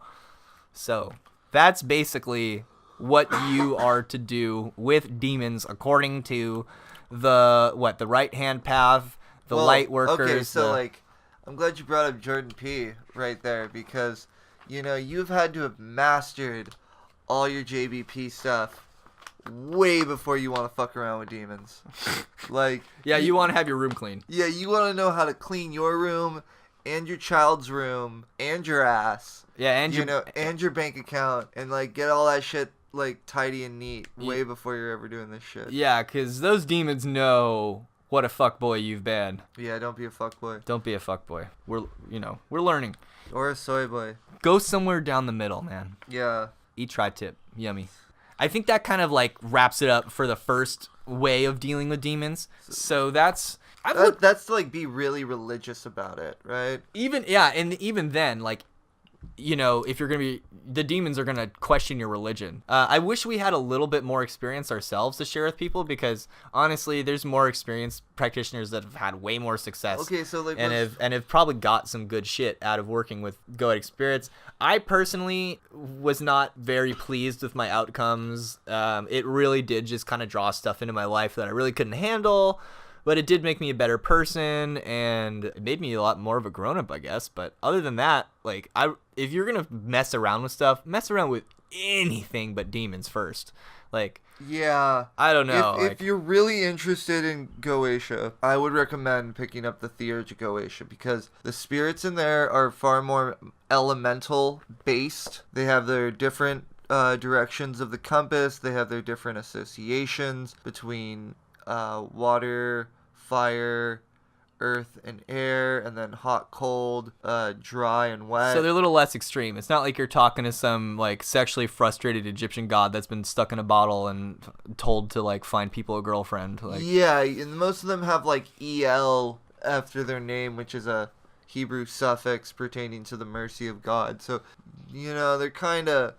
So, that's basically what you are to do with demons according to the right-hand path, the light workers. Okay, so, like, I'm glad you brought up Jordan P. right there, because, you've had to have mastered all your JBP stuff way before you want to fuck around with demons. Like, yeah, you want to have your room clean. Yeah, you want to know how to clean your room and your child's room and your ass. Yeah, and and your bank account, and, like, get all that shit, like, tidy and neat way before you're ever doing this shit. Yeah, because those demons know what a fuckboy you've been. Yeah, don't be a fuckboy. Don't be a fuckboy. We're learning. Or a soy boy. Go somewhere down the middle, man. Yeah. Eat tri-tip. Yummy. I think that kind of, like, wraps it up for the first way of dealing with demons. So that's... That's to, like, be really religious about it, right? And even then, like, if you're going to be... The demons are going to question your religion. I wish we had a little bit more experience ourselves to share with people, because, honestly, there's more experienced practitioners that have had way more success. Okay, so, like... And have probably got some good shit out of working with Goetic spirits. I personally was not very pleased with my outcomes. It really did just kind of draw stuff into my life that I really couldn't handle. But it did make me a better person, and it made me a lot more of a grown-up, I guess. But other than that, like, if you're going to mess around with stuff, mess around with anything but demons first. Like, yeah, I don't know. If you're really interested in Goetia, I would recommend picking up the Theurgy Goetia, because the spirits in there are far more elemental-based. They have their different directions of the compass. They have their different associations between water, fire, earth and air, and then hot, cold, dry and wet. So they're a little less extreme. It's not like you're talking to some, like, sexually frustrated Egyptian god that's been stuck in a bottle and told to, like, find people a girlfriend. Like, yeah, and most of them have, like, EL after their name, which is a Hebrew suffix pertaining to the mercy of God. So, they're kind of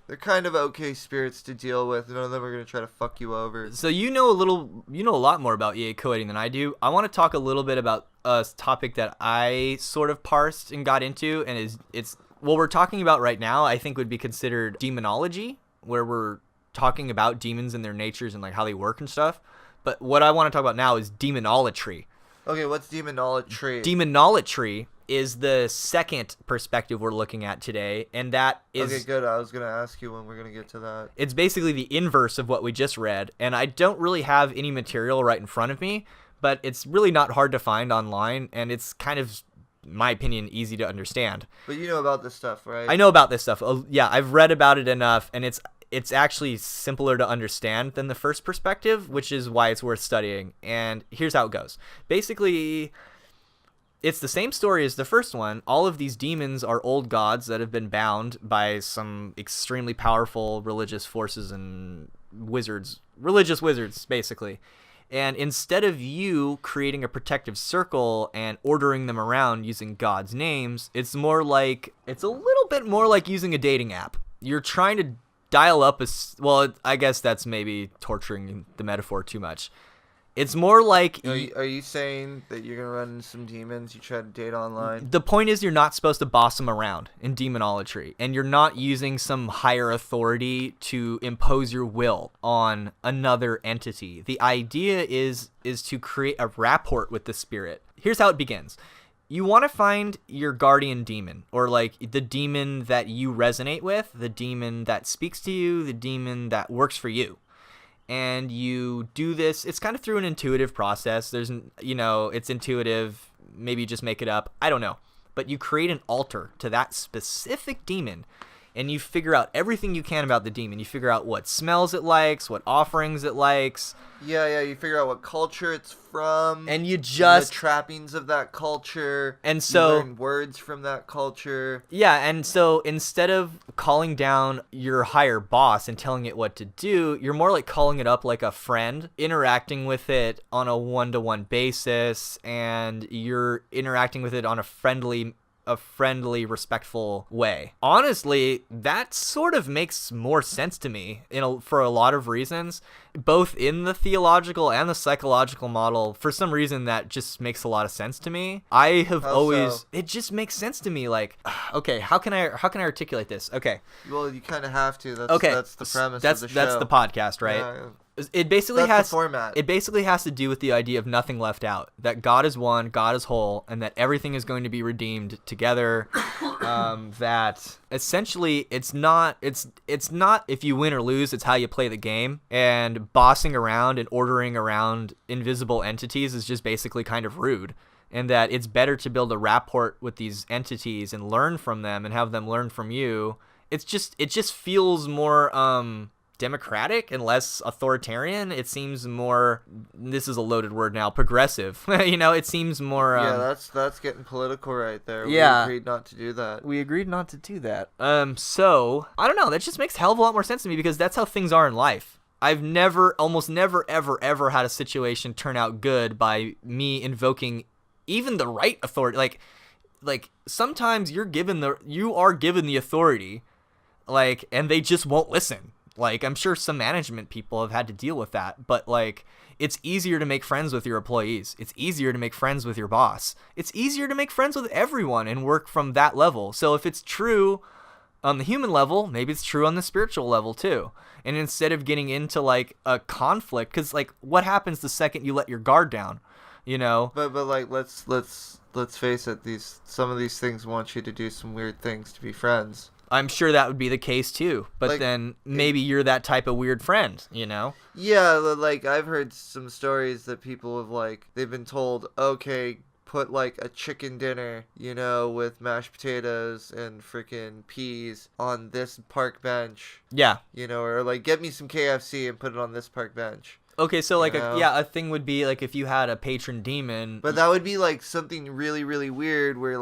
okay spirits to deal with. None of them are going to try to fuck you over. So you know a lot more about E.A. Koetting than I do. I want to talk a little bit about a topic that I sort of parsed and got into, and it's what we're talking about right now. I think would be considered demonology, where we're talking about demons and their natures and, like, how they work and stuff. But what I want to talk about now is demonolatry. Okay, what's demonolatry? Demonolatry is the second perspective we're looking at today, and that is... Okay, good. I was going to ask you when we're going to get to that. It's basically the inverse of what we just read, and I don't really have any material right in front of me, but it's really not hard to find online, and it's kind of, in my opinion, easy to understand. But you know about this stuff, right? I know about this stuff. Yeah, I've read about it enough, and it's actually simpler to understand than the first perspective, which is why it's worth studying. And here's how it goes. Basically, it's the same story as the first one. All of these demons are old gods that have been bound by some extremely powerful religious forces and wizards, religious wizards, basically. And instead of you creating a protective circle and ordering them around using God's names, it's a little bit more like using a dating app. You're trying to dial up well, I guess that's maybe torturing the metaphor too much. It's more like... Are you saying that you're going to run into some demons you try to date online? The point is you're not supposed to boss them around in demonology, and you're not using some higher authority to impose your will on another entity. The idea is to create a rapport with the spirit. Here's how it begins. You want to find your guardian demon, or like the demon that you resonate with, the demon that speaks to you, the demon that works for you. And you do this, it's kind of through an intuitive process. It's intuitive, maybe you just make it up, I don't know. But you create an altar to that specific demon, and you figure out everything you can about the demon. You figure out what smells it likes, what offerings it likes. Yeah, you figure out what culture it's from. And you just... the trappings of that culture. And so... you learn words from that culture. Yeah, and so instead of calling down your higher boss and telling it what to do, you're more like calling it up like a friend, interacting with it on a one-to-one basis, and you're interacting with it on a friendly, respectful way. Honestly, that sort of makes more sense to me for a lot of reasons, both in the theological and the psychological model. For some reason, that just makes a lot of sense to me. It just makes sense to me. Like, okay, how can I articulate this? Okay. Well, you kind of have to. That's the premise of the show. That's the podcast, right? Yeah. It basically That's the format. It basically has to do with the idea of nothing left out. That God is one, God is whole, and that everything is going to be redeemed together. That essentially it's not if you win or lose, it's how you play the game. And bossing around and ordering around invisible entities is just basically kind of rude. And that it's better to build a rapport with these entities and learn from them and have them learn from you. It just feels more democratic and less authoritarian. It seems more, this is a loaded word now, progressive. It seems more... yeah, that's getting political right there. Yeah. We agreed not to do that. So, I don't know, that just makes a hell of a lot more sense to me, because that's how things are in life. I've almost never, ever had a situation turn out good by me invoking even the right authority. Like sometimes you are given the authority, and they just won't listen. I'm sure some management people have had to deal with that, but it's easier to make friends with your employees. It's easier to make friends with your boss. It's easier to make friends with everyone and work from that level. So if it's true on the human level, maybe it's true on the spiritual level too. And instead of getting into a conflict, because what happens the second you let your guard down, But let's face it. Some of these things want you to do some weird things to be friends. I'm sure that would be the case too, but then maybe you're that type of weird friend, Yeah, I've heard some stories that people have they've been told, okay, put a chicken dinner, with mashed potatoes and freaking peas on this park bench. Yeah. Or get me some KFC and put it on this park bench. Okay, so a thing would be if you had a patron demon. But that would be something really, really weird where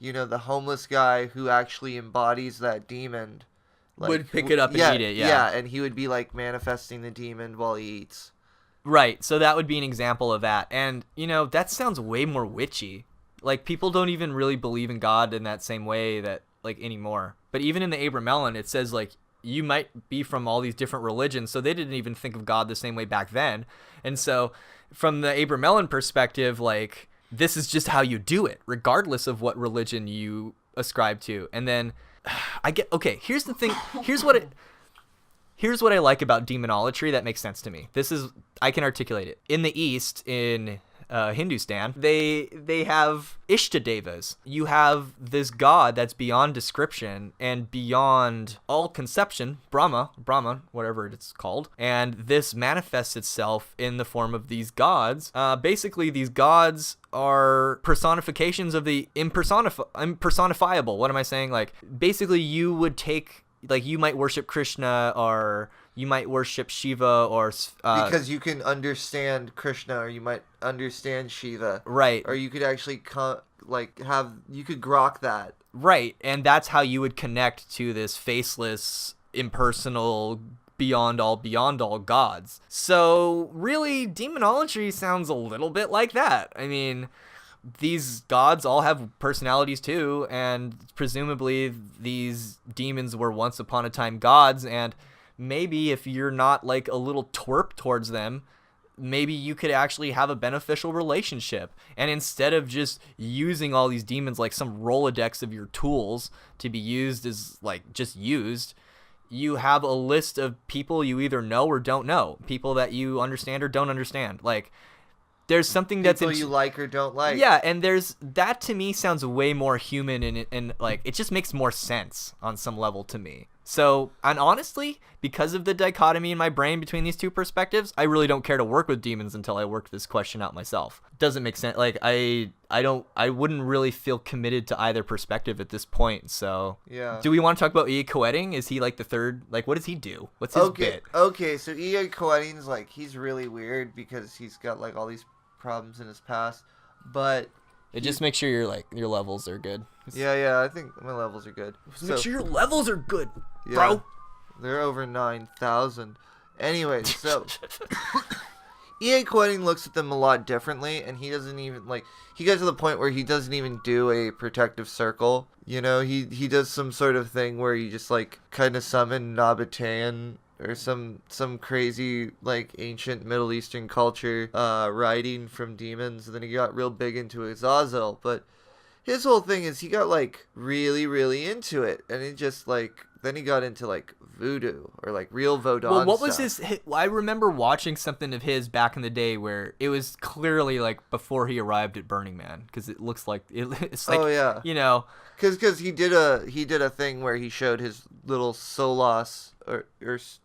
the homeless guy who actually embodies that demon would pick it up and eat it. Yeah, and he would be manifesting the demon while he eats. Right, so that would be an example of that. And, that sounds way more witchy. People don't even really believe in God in that same way that anymore. But even in the Abramelin, it says you might be from all these different religions, so they didn't even think of God the same way back then. And so from the Abramelin perspective, this is just how you do it, regardless of what religion you ascribe to. And then here's the thing. Here's what I like about demonology that makes sense to me. I can articulate it. In the East, in Hindustan, they have Ishtadevas. You have this god that's beyond description and beyond all conception, Brahma, whatever it's called, and this manifests itself in the form of these gods. Basically, these gods are personifications of the impersonifiable. What am I saying? Like, basically, you would take, like, you might worship Krishna, or you might worship Shiva, or because you can understand Krishna, or you might understand Shiva, right? Or you could actually you could grok that, right? And that's how you would connect to this faceless, impersonal, beyond all gods. So really, demonology sounds a little bit like that. I mean, these gods all have personalities too, and presumably these demons were once upon a time gods, and maybe if you're not like a little twerp towards them, maybe you could actually have a beneficial relationship. And instead of just using all these demons like some Rolodex of your tools to be used as like just used, you have a list of people you either know or don't know, people that you understand or don't understand. Like, there's something that's people you like or don't like. Yeah, and there's that, to me, sounds way more human, and like, it just makes more sense on some level to me. So, and honestly, because of the dichotomy in my brain between these two perspectives, I really don't care to work with demons until I work this question out myself. Doesn't make sense. Like, I wouldn't really feel committed to either perspective at this point. So, yeah. Do we want to talk about E.A. Koetting? Is he like the third? Like, what does he do? What's his bit? Okay, so E.A. Koetting's like, he's really weird because he's got like all these problems in his past, but just make sure your levels are good. Yeah, I think my levels are good. Make sure your levels are good, yeah, bro. They're over 9,000. Anyway, so E.A. Koetting looks at them a lot differently, and he doesn't even he gets to the point where he doesn't even do a protective circle. You know, he does some sort of thing where he just like kind of summon Nabatean or some crazy like ancient Middle Eastern culture writing from demons, and then he got real big into Azazel. But his whole thing is he got like really, really into it, and it just like then he got into like voodoo or like real Vodun. Well, what was stuff. I remember watching something of his back in the day where it was clearly like before he arrived at Burning Man, because it looks like it's like, oh yeah, you know, because he did a thing where he showed his little Solas or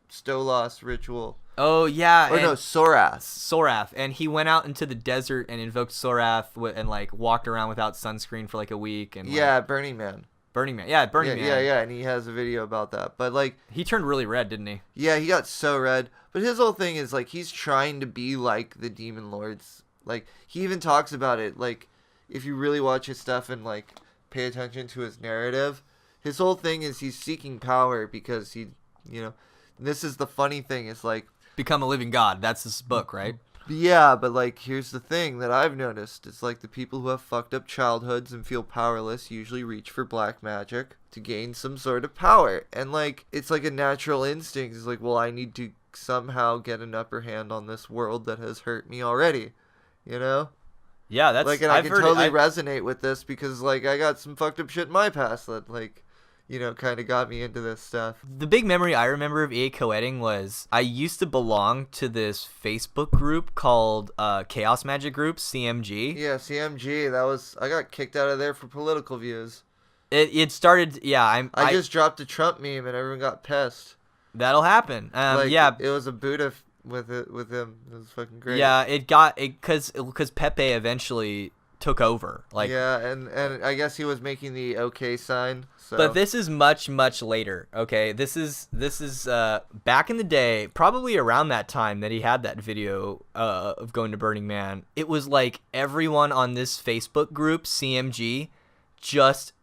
Stolas ritual. Oh yeah, or no, Sorath, and he went out into the desert and invoked Sorath and like walked around without sunscreen for like a week. And yeah, Burning Man. Burning Man, yeah, and he has a video about that. But like, he turned really red, didn't he? Yeah, he got so red. But his whole thing is like he's trying to be like the demon lords. Like, he even talks about it. Like, if you really watch his stuff and like pay attention to his narrative, his whole thing is he's seeking power because he, you know, this is the funny thing. It's like, become a living god. That's his book, right? Yeah, but like, here's the thing that I've noticed. It's like the people who have fucked up childhoods and feel powerless usually reach for black magic to gain some sort of power. And like, it's like a natural instinct. It's like, well, I need to somehow get an upper hand on this world that has hurt me already. You know? Yeah, that's like, and I can totally resonate with this because like I got some fucked up shit in my past that like, you know, kind of got me into this stuff. The big memory I remember of E.A. Koetting was I used to belong to this Facebook group called Chaos Magic Group, CMG. Yeah, CMG. I got kicked out of there for political views. It started, yeah. I just dropped a Trump meme and everyone got pissed. That'll happen. Yeah. It was a Buddha with him. It was fucking great. Yeah, because Pepe eventually took over. Like, yeah, and I guess he was making the OK sign. So. But this is much later. Okay, this is back in the day, probably around that time that he had that video of going to Burning Man. It was like everyone on this Facebook group, CMG, just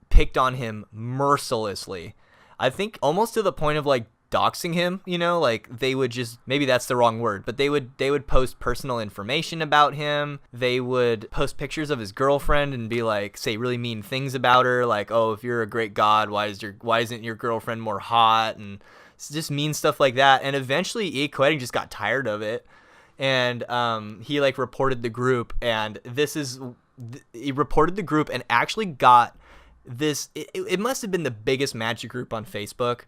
picked on him mercilessly. I think almost to the point of like doxing him, you know, like they would just, maybe that's the wrong word, but they would post personal information about him. They would post pictures of his girlfriend and be like, say really mean things about her, like, oh, if you're a great god, why isn't your girlfriend more hot, and just mean stuff like that. And eventually E.A. Koetting just got tired of it, and he like reported the group, and he reported the group and actually got this, it must have been the biggest magic group on Facebook.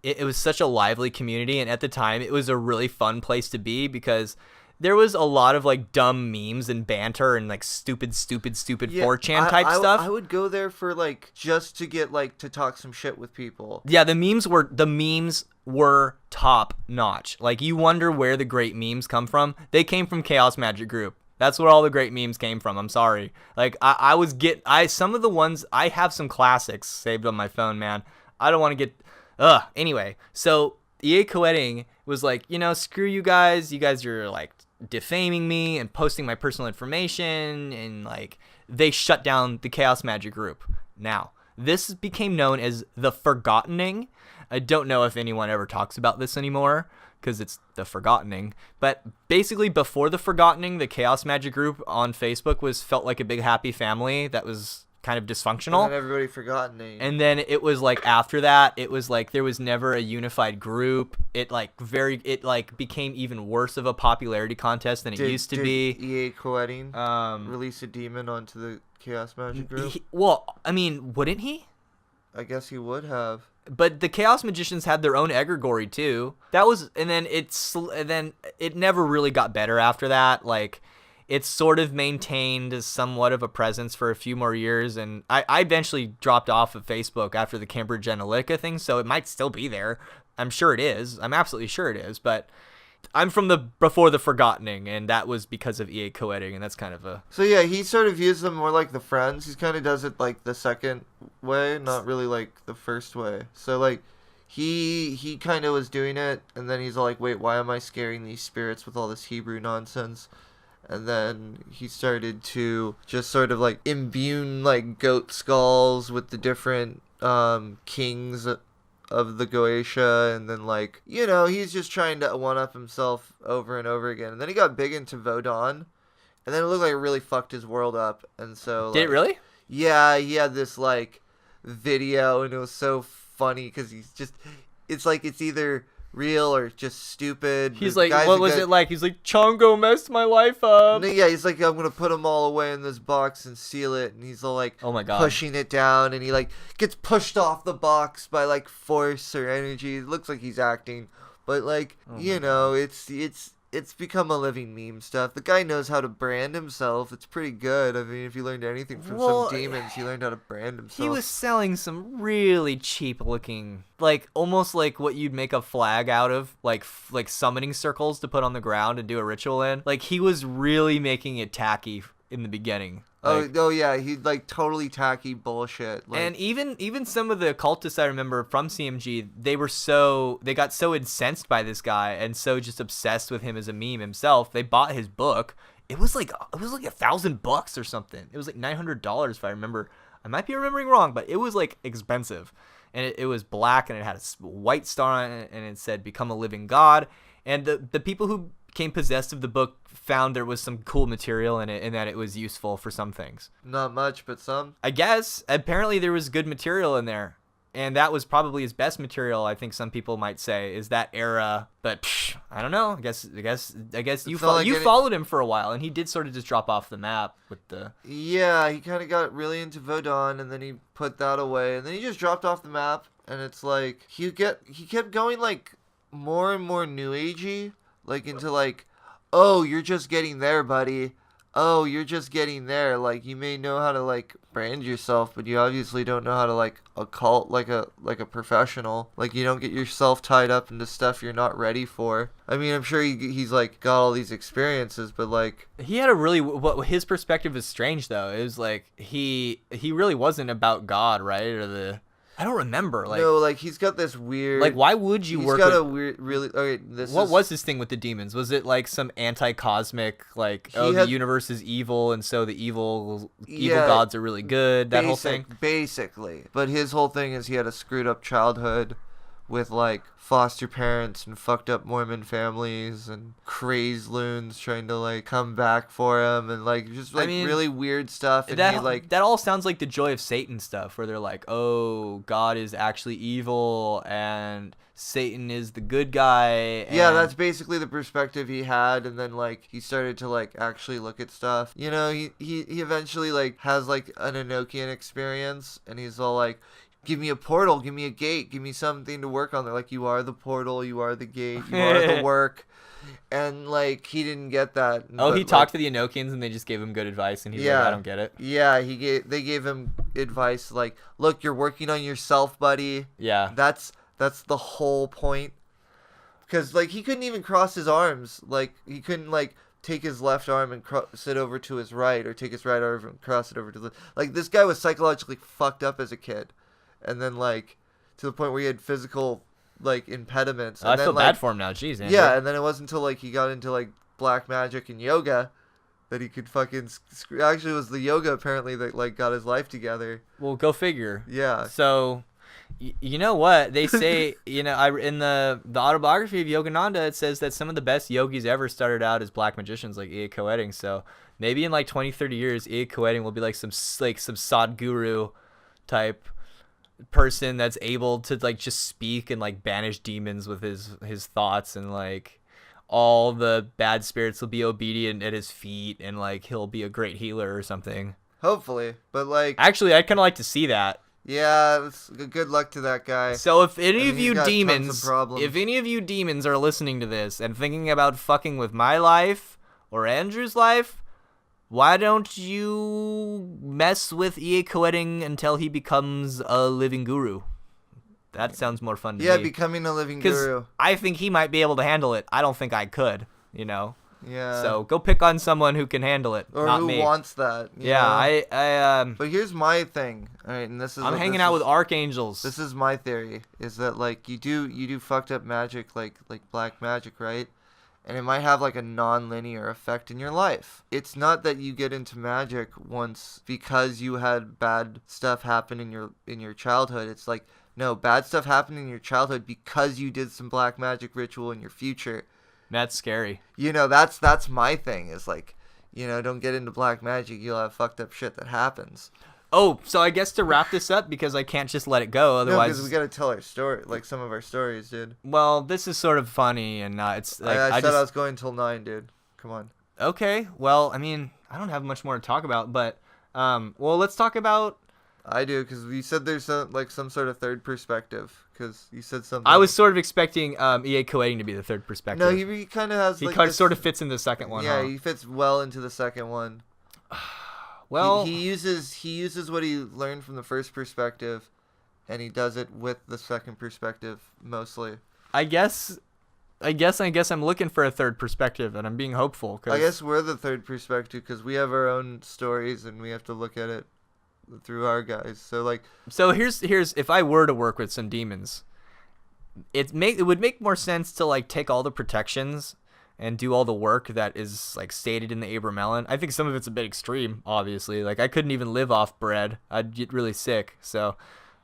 It was such a lively community, and at the time, it was a really fun place to be because there was a lot of like dumb memes and banter and like stupid 4chan type I stuff. I would go there for like just to get like to talk some shit with people. Yeah, the memes were top notch. Like, you wonder where the great memes come from. They came from Chaos Magic Group. That's where all the great memes came from. I'm sorry. Like, some of the ones, I have some classics saved on my phone, man. I don't want to get, anyway. So E.A. Koetting was like, screw you guys. You guys are like defaming me and posting my personal information, and like, they shut down the Chaos Magic Group. Now, this became known as the Forgottening. I don't know if anyone ever talks about this anymore because it's the Forgottening. But basically, before the Forgottening, the Chaos Magic Group on Facebook felt like a big happy family that was kind of dysfunctional. And then everybody Forgottening. And then it was like after that, it was like there was never a unified group. It became even worse of a popularity contest than it used to be. E.A. Koetting release a demon onto the Chaos Magic Group? Wouldn't he? I guess he would have. But the Chaos Magicians had their own egregore too. And then it never really got better after that. Like, it sort of maintained somewhat of a presence for a few more years, and I eventually dropped off of Facebook after the Cambridge Analytica thing, so it might still be there. I'm sure it is. I'm absolutely sure it is, but I'm from before the Forgottening, and that was because of E.A. Koetting, and that's kind of a... So yeah, he sort of views them more like the Friends. He kind of does it like the second way, not really like the first way. So like, he kind of was doing it, and then he's all like, wait, why am I scaring these spirits with all this Hebrew nonsense? And then he started to just sort of like imbue like goat skulls with the different kings of the Goetia, and then like, he's just trying to one-up himself over and over again. And then he got big into Vodon, and then it looked like it really fucked his world up. And so Did it really? Yeah, he had this like video, and it was so funny because it's like it's either real or just stupid. He's like, what was it like? He's like, Chongo messed my life up. Yeah, he's like, I'm gonna put them all away in this box and seal it, and he's all like, oh my God, pushing it down, and he like gets pushed off the box by like force or energy. It looks like he's acting, but like, it's become a living meme stuff. The guy knows how to brand himself. It's pretty good. I mean, if you learned anything from some demons, he learned how to brand himself. He was selling some really cheap looking, like almost like what you'd make a flag out of, like summoning circles to put on the ground and do a ritual in. Like, he was really making it tacky in the beginning. Like, oh yeah, he like totally tacky bullshit. Like, and even some of the occultists I remember from CMG, they got so incensed by this guy and so just obsessed with him as a meme himself. They bought his book. It was like $1,000 or something. It was like $900 if I remember. I might be remembering wrong, but it was like expensive. And it was black, and it had a white star on it, and it said "Become a Living God." And the people who became possessed of the book found there was some cool material in it and that it was useful for some things. Not much, but some. I guess. Apparently there was good material in there. And that was probably his best material, I think some people might say, is that era. But I don't know. I guess you followed him for a while, and he did sort of just drop off the map with the... Yeah, he kind of got really into Vodon, and then he put that away, and then he just dropped off the map, and it's like, he kept going like more and more new agey. Like, into like, oh, you're just getting there, buddy. Oh, you're just getting there. Like, you may know how to like brand yourself, but you obviously don't know how to like occult like a professional. Like, you don't get yourself tied up into stuff you're not ready for. I mean, I'm sure he's like got all these experiences, but like, he had his perspective is strange though. It was like he really wasn't about God, right? Or I don't remember. Like, no, like he's got this weird. Like, why would you work? He's got a weird, really. Okay, what was his thing with the demons? Was it like some anti-cosmic, like, the universe is evil, and so the evil gods are really good? That whole thing. Basically, but his whole thing is he had a screwed up childhood with like foster parents and fucked up Mormon families and crazed loons trying to like come back for him, and like just like really weird stuff. And that all sounds like the Joy of Satan stuff, where they're like, oh, God is actually evil and Satan is the good guy. Yeah, that's basically the perspective he had, and then like he started to like actually look at stuff. He eventually like has like an Enochian experience, and he's all like, give me a portal, give me a gate, give me something to work on. They're like, you are the portal, you are the gate, you are the work. And like he didn't get that. Oh, he talked to the Enochians and they just gave him good advice, and he's like, I don't get it. Yeah, they gave him advice like, look, you're working on yourself, buddy. Yeah. That's the whole point. Because like he couldn't even cross his arms. Like he couldn't like take his left arm and sit over to his right, or take his right arm and cross it over to the like. This guy was psychologically fucked up as a kid, and then like to the point where he had physical like impediments. I feel bad for him now. Jeez, Andrew. Yeah, and then it wasn't until like he got into like black magic and yoga that he could fucking. Actually, it was the yoga apparently that like got his life together. Well, go figure. Yeah. So, you know what they say? You know, in the autobiography of Yogananda, it says that some of the best yogis ever started out as black magicians, like E.A. Koetting. So maybe in like 20, 30 years, E.A. Koetting will be like some Sadhguru type person that's able to like just speak and like banish demons with his thoughts, and like all the bad spirits will be obedient at his feet, and like he'll be a great healer or something. Hopefully, but like actually I'd kind of like to see that. Yeah, good luck to that guy. So if any of you demons are listening to this and thinking about fucking with my life or Andrew's life, why don't you mess with E.A. Koetting until he becomes a living guru? That sounds more fun to me. Yeah, becoming a living guru. I think he might be able to handle it. I don't think I could, you know? Yeah. So go pick on someone who can handle it, or not who me. wants that. Yeah, But here's my thing. All right, and this is. I'm hanging out with archangels. This is my theory: is that like you do fucked up magic, like black magic, right? And it might have like a non-linear effect in your life. It's not that you get into magic once because you had bad stuff happen in your childhood. It's like, no, bad stuff happened in your childhood because you did some black magic ritual in your future. That's scary. You know, that's my thing. Is like, you know, don't get into black magic. You'll have fucked up shit that happens. Oh, so I guess to wrap this up, because I can't just let it go, otherwise. No, because we gotta tell our story, like some of our stories, dude. Well, this is sort of funny, and it's like I said I was going till 9, dude. Come on. Okay, well, I mean, I don't have much more to talk about, but well, let's talk about. I do, because you said there's some sort of third perspective. Because you said something. I was sort of expecting E.A. Koetting to be the third perspective. No, he kind of has. He like sort of fits in the second one. Yeah, huh? He fits well into the second one. Well, he uses what he learned from the first perspective, and he does it with the second perspective mostly. I guess I'm looking for a third perspective, and I'm being hopeful. I guess we're the third perspective because we have our own stories, and we have to look at it through our guys. So here's if I were to work with some demons, it would make more sense to like take all the protections and do all the work that is like stated in the Abramelin. I think some of it's a bit extreme, obviously. Like I couldn't even live off bread. I'd get really sick. So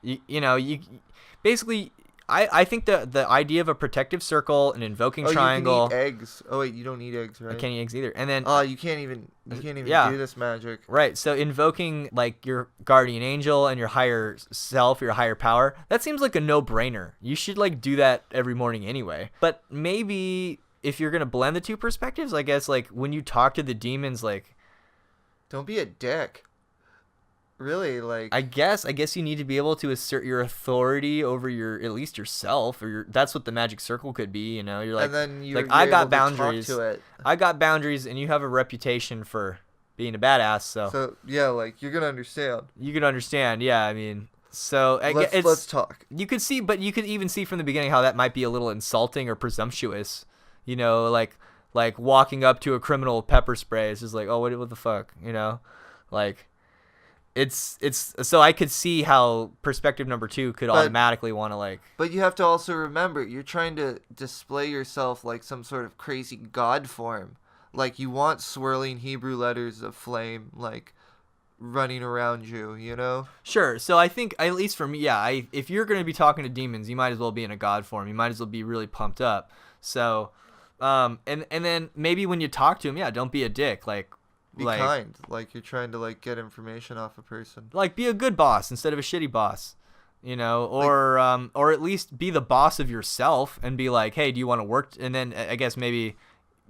you basically I think the idea of a protective circle, an invoking triangle. You can eat eggs. Oh wait, you don't eat eggs, right? I can't eat eggs either. And then you can't even yeah. do this magic. Right. So invoking like your guardian angel and your higher self, your higher power, that seems like a no-brainer. You should like do that every morning anyway. But maybe if you're going to blend the two perspectives, I guess like when you talk to the demons, like don't be a dick. Really, like I guess you need to be able to assert your authority over at least yourself, or that's what the magic circle could be, you know. You're like, and then like I got boundaries. I got boundaries, and you have a reputation for being a badass. So yeah, like you're gonna understand. You can understand, yeah. I mean, so let's talk. You could see, but you could even see from the beginning how that might be a little insulting or presumptuous. You know, like walking up to a criminal with pepper spray. It's just like, oh, what the fuck, you know, like. It's so I could see how perspective number 2 could automatically want to like. But you have to also remember, you're trying to display yourself like some sort of crazy god form. Like you want swirling Hebrew letters of flame like running around you, you know? Sure. So I think, at least for me, yeah, if you're going to be talking to demons, you might as well be in a god form. You might as well be really pumped up. So and then maybe when you talk to him, yeah, don't be a dick. Like, be kind, like you're trying to like get information off a person. Like be a good boss instead of a shitty boss, you know, or at least be the boss of yourself and be like, hey, do you want to work? And then I guess maybe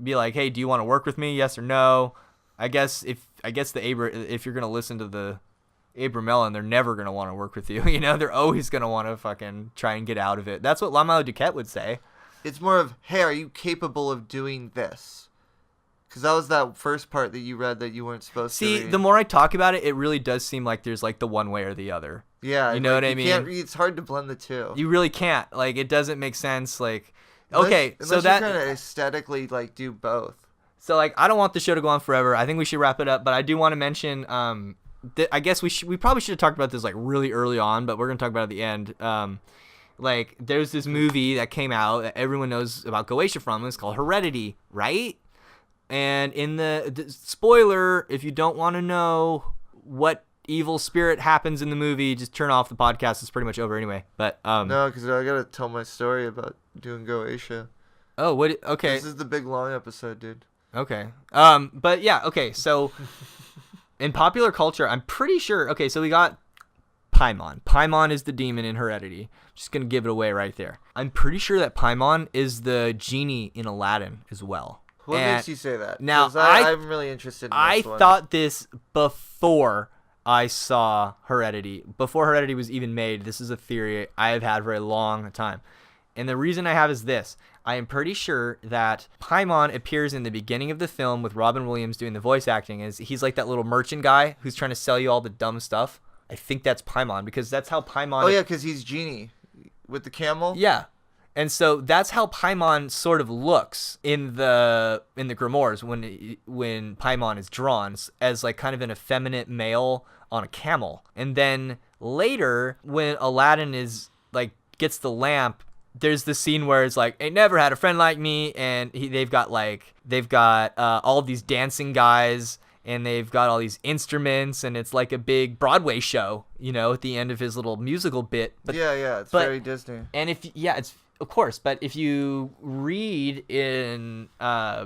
be like, hey, do you want to work with me? Yes or no? I guess if you're gonna listen to the Abramelin, they're never going to want to work with you. You know, they're always going to want to fucking try and get out of it. That's what Lon-Milo DuQuette would say. It's more of, hey, are you capable of doing this? Because that was that first part that you read that you weren't supposed to read. See, the more I talk about it, it really does seem like there's like the one way or the other. Yeah. You know what I mean? It's hard to blend the two. You really can't. Like, it doesn't make sense. Like, okay, unless so that... you kind of aesthetically, like, do both. So, like, I don't want the show to go on forever. I think we should wrap it up. But I do want to mention... I guess we probably should have talked about this like really early on, but we're gonna talk about it at the end. Like there's this movie that came out that everyone knows about Goetia from. It's called Heredity, right? And in the spoiler, if you don't want to know what evil spirit happens in the movie, just turn off the podcast. It's pretty much over anyway. But no, because I gotta tell my story about doing Goetia. Oh, what? Okay. This is the big long episode, dude. Okay. But yeah. Okay. So. In popular culture, I'm pretty sure... Okay, so we got Paimon. Paimon is the demon in Heredity. Just going to give it away right there. I'm pretty sure that Paimon is the genie in Aladdin as well. What makes you say that? Now, I'm really interested in this one. I thought this before I saw Heredity. Before Heredity was even made, this is a theory I have had for a long time. And the reason I have is this. I am pretty sure that Paimon appears in the beginning of the film with Robin Williams doing the voice acting. He's like that little merchant guy who's trying to sell you all the dumb stuff. I think that's Paimon because that's how Paimon... Oh, yeah, because he's Genie with the camel? Yeah. And so that's how Paimon sort of looks in the grimoires when Paimon is drawn as like kind of an effeminate male on a camel. And then later when Aladdin is like gets the lamp, there's the scene where it's like, ain't never had a friend like me, and they've got all these dancing guys, and they've got all these instruments, and it's like a big Broadway show, you know, at the end of his little musical bit. But, it's very Disney. And it's of course, but if you read in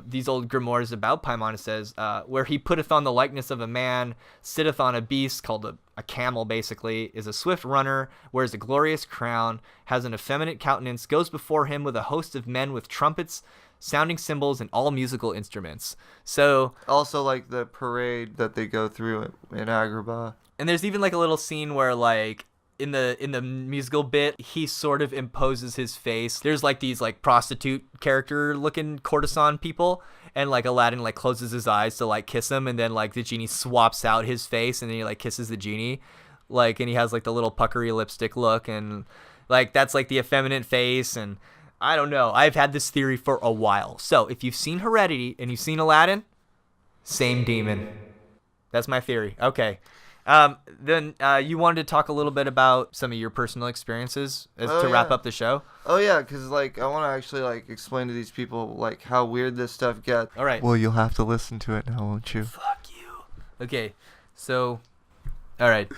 these old grimoires about Paimon, it says, where he putteth on the likeness of a man, sitteth on a beast called a camel, basically, is a swift runner, wears a glorious crown, has an effeminate countenance, goes before him with a host of men with trumpets, sounding cymbals, and all musical instruments. So also like the parade that they go through in Agrabah. And there's even like a little scene where like in the musical bit, he sort of imposes his face. There's like these like prostitute character looking courtesan people, and like Aladdin like closes his eyes to like kiss him, and then like the genie swaps out his face and then he like kisses the genie, like, and he has like the little puckery lipstick look, and like that's like the effeminate face. And I don't know, I've had this theory for a while. So if you've seen Heredity and you've seen Aladdin, same demon. That's my theory. Okay. Then you wanted to talk a little bit about some of your personal experiences to wrap up the show. Oh yeah, because like I want to actually like explain to these people like how weird this stuff gets. All right. Well, you'll have to listen to it now, won't you? Fuck you. Okay, so all right,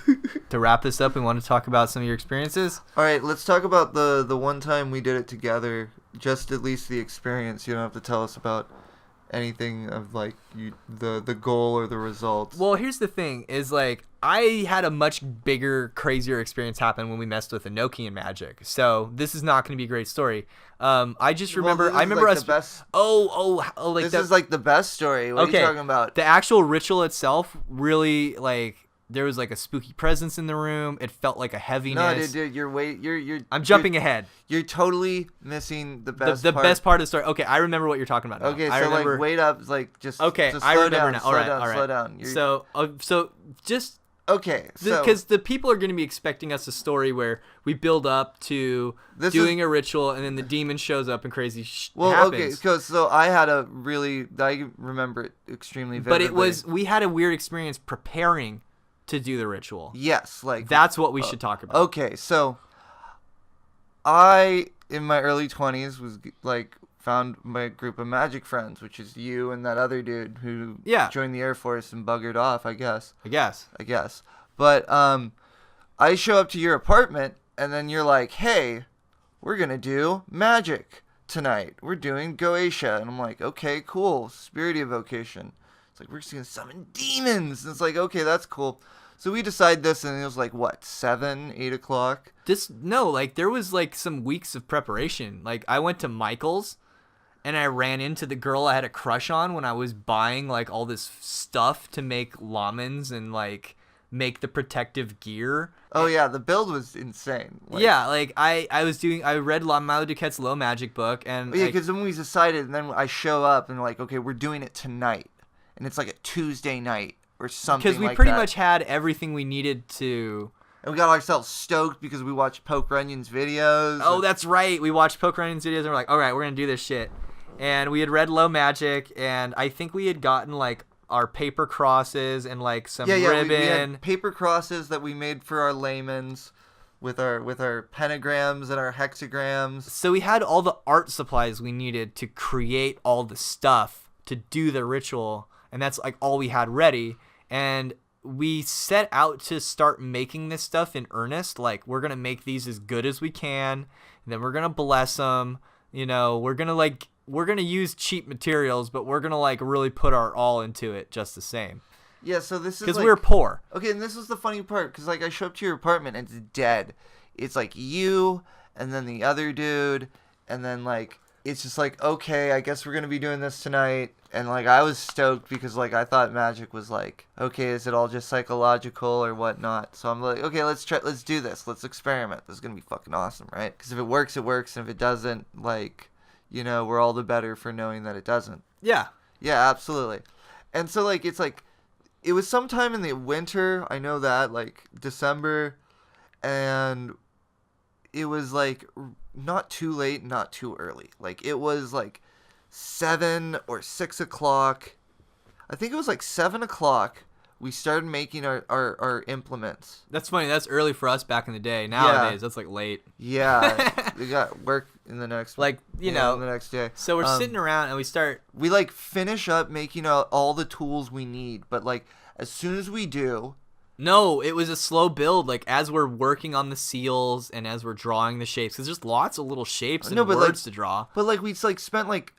to wrap this up, we want to talk about some of your experiences. All right, let's talk about the one time we did it together. Just at least the experience. You don't have to tell us about anything of like the goal or the results. Well, here's the thing is like I had a much bigger, crazier experience happen when we messed with Enochian magic. So this is not going to be a great story. I just remember like us the best, like this is like the best story. What are you talking about? The actual ritual itself really like there was like a spooky presence in the room. It felt like a heaviness. No, dude, I'm jumping ahead. You're totally missing the best part. The best part of the story. Okay, I remember what you're talking about now. Okay, so like wait up, like just okay, just I remember down, now. All right. Slow down. So just okay, because the people are going to be expecting us a story where we build up to doing a ritual and then the demon shows up and crazy happens. Okay, so I remember it extremely vividly. But we had a weird experience preparing to do the ritual. Yes, like that's what we should talk about. Okay, so I in my early 20s was like found my group of magic friends, which is you and that other dude who joined the Air Force and buggered off, I guess. But I show up to your apartment and then you're like, "Hey, we're going to do magic tonight. We're doing Goetia." And I'm like, "Okay, cool. Spirit evocation." It's like, we're just going to summon demons. And it's like, okay, that's cool. So we decide this, and it was like, what, 7, 8 o'clock? There was like some weeks of preparation. Like, I went to Michael's, and I ran into the girl I had a crush on when I was buying like all this stuff to make lamens and like make the protective gear. Oh yeah, the build was insane. Yeah, like I read Milo Duquette's Low Magic book, and yeah, because then we decided, and then I show up and like, okay, we're doing it tonight, and it's like a Tuesday night or something. Because we pretty much had everything we needed to. And we got ourselves stoked because we watched Poke Runyon's videos. Oh, that's right. We watched Poke Runyon's videos and we're like, all right, we're gonna do this shit. And we had read Low Magic, and I think we had gotten like our paper crosses and like some ribbon. We had paper crosses that we made for our layman's with our pentagrams and our hexagrams. So we had all the art supplies we needed to create all the stuff to do the ritual, and that's like all we had ready. And we set out to start making this stuff in earnest. Like, we're gonna make these as good as we can, and then we're gonna bless them. You know, we're gonna use cheap materials, but we're gonna like really put our all into it just the same. Yeah, so this is because like, we were poor. Okay, and this is the funny part, because like I show up to your apartment and it's dead. It's like you and then the other dude, and then like it's just like, okay, I guess we're gonna be doing this tonight. And like I was stoked because like I thought magic was like, okay, is it all just psychological or whatnot? So I'm like, okay, let's do this. Let's experiment. This is gonna be fucking awesome, right? Because if it works, it works, and if it doesn't, like, you know, we're all the better for knowing that it doesn't. Yeah. Yeah, absolutely. And so like it's like it was sometime in the winter, I know that, like December, and it was like not too late, not too early. Like it was like 7 or 6 o'clock. I think it was like 7 o'clock. We started making our implements. That's funny. That's early for us back in the day. Nowadays, that's like late. Yeah, we got work in the next, like, you know, the next day. So we're sitting around and we like finish up making all the tools we need. But like as soon as we do. No, it was a slow build. Like as we're working on the seals and as we're drawing the shapes, because there's lots of little shapes and words to draw. But like we like spent like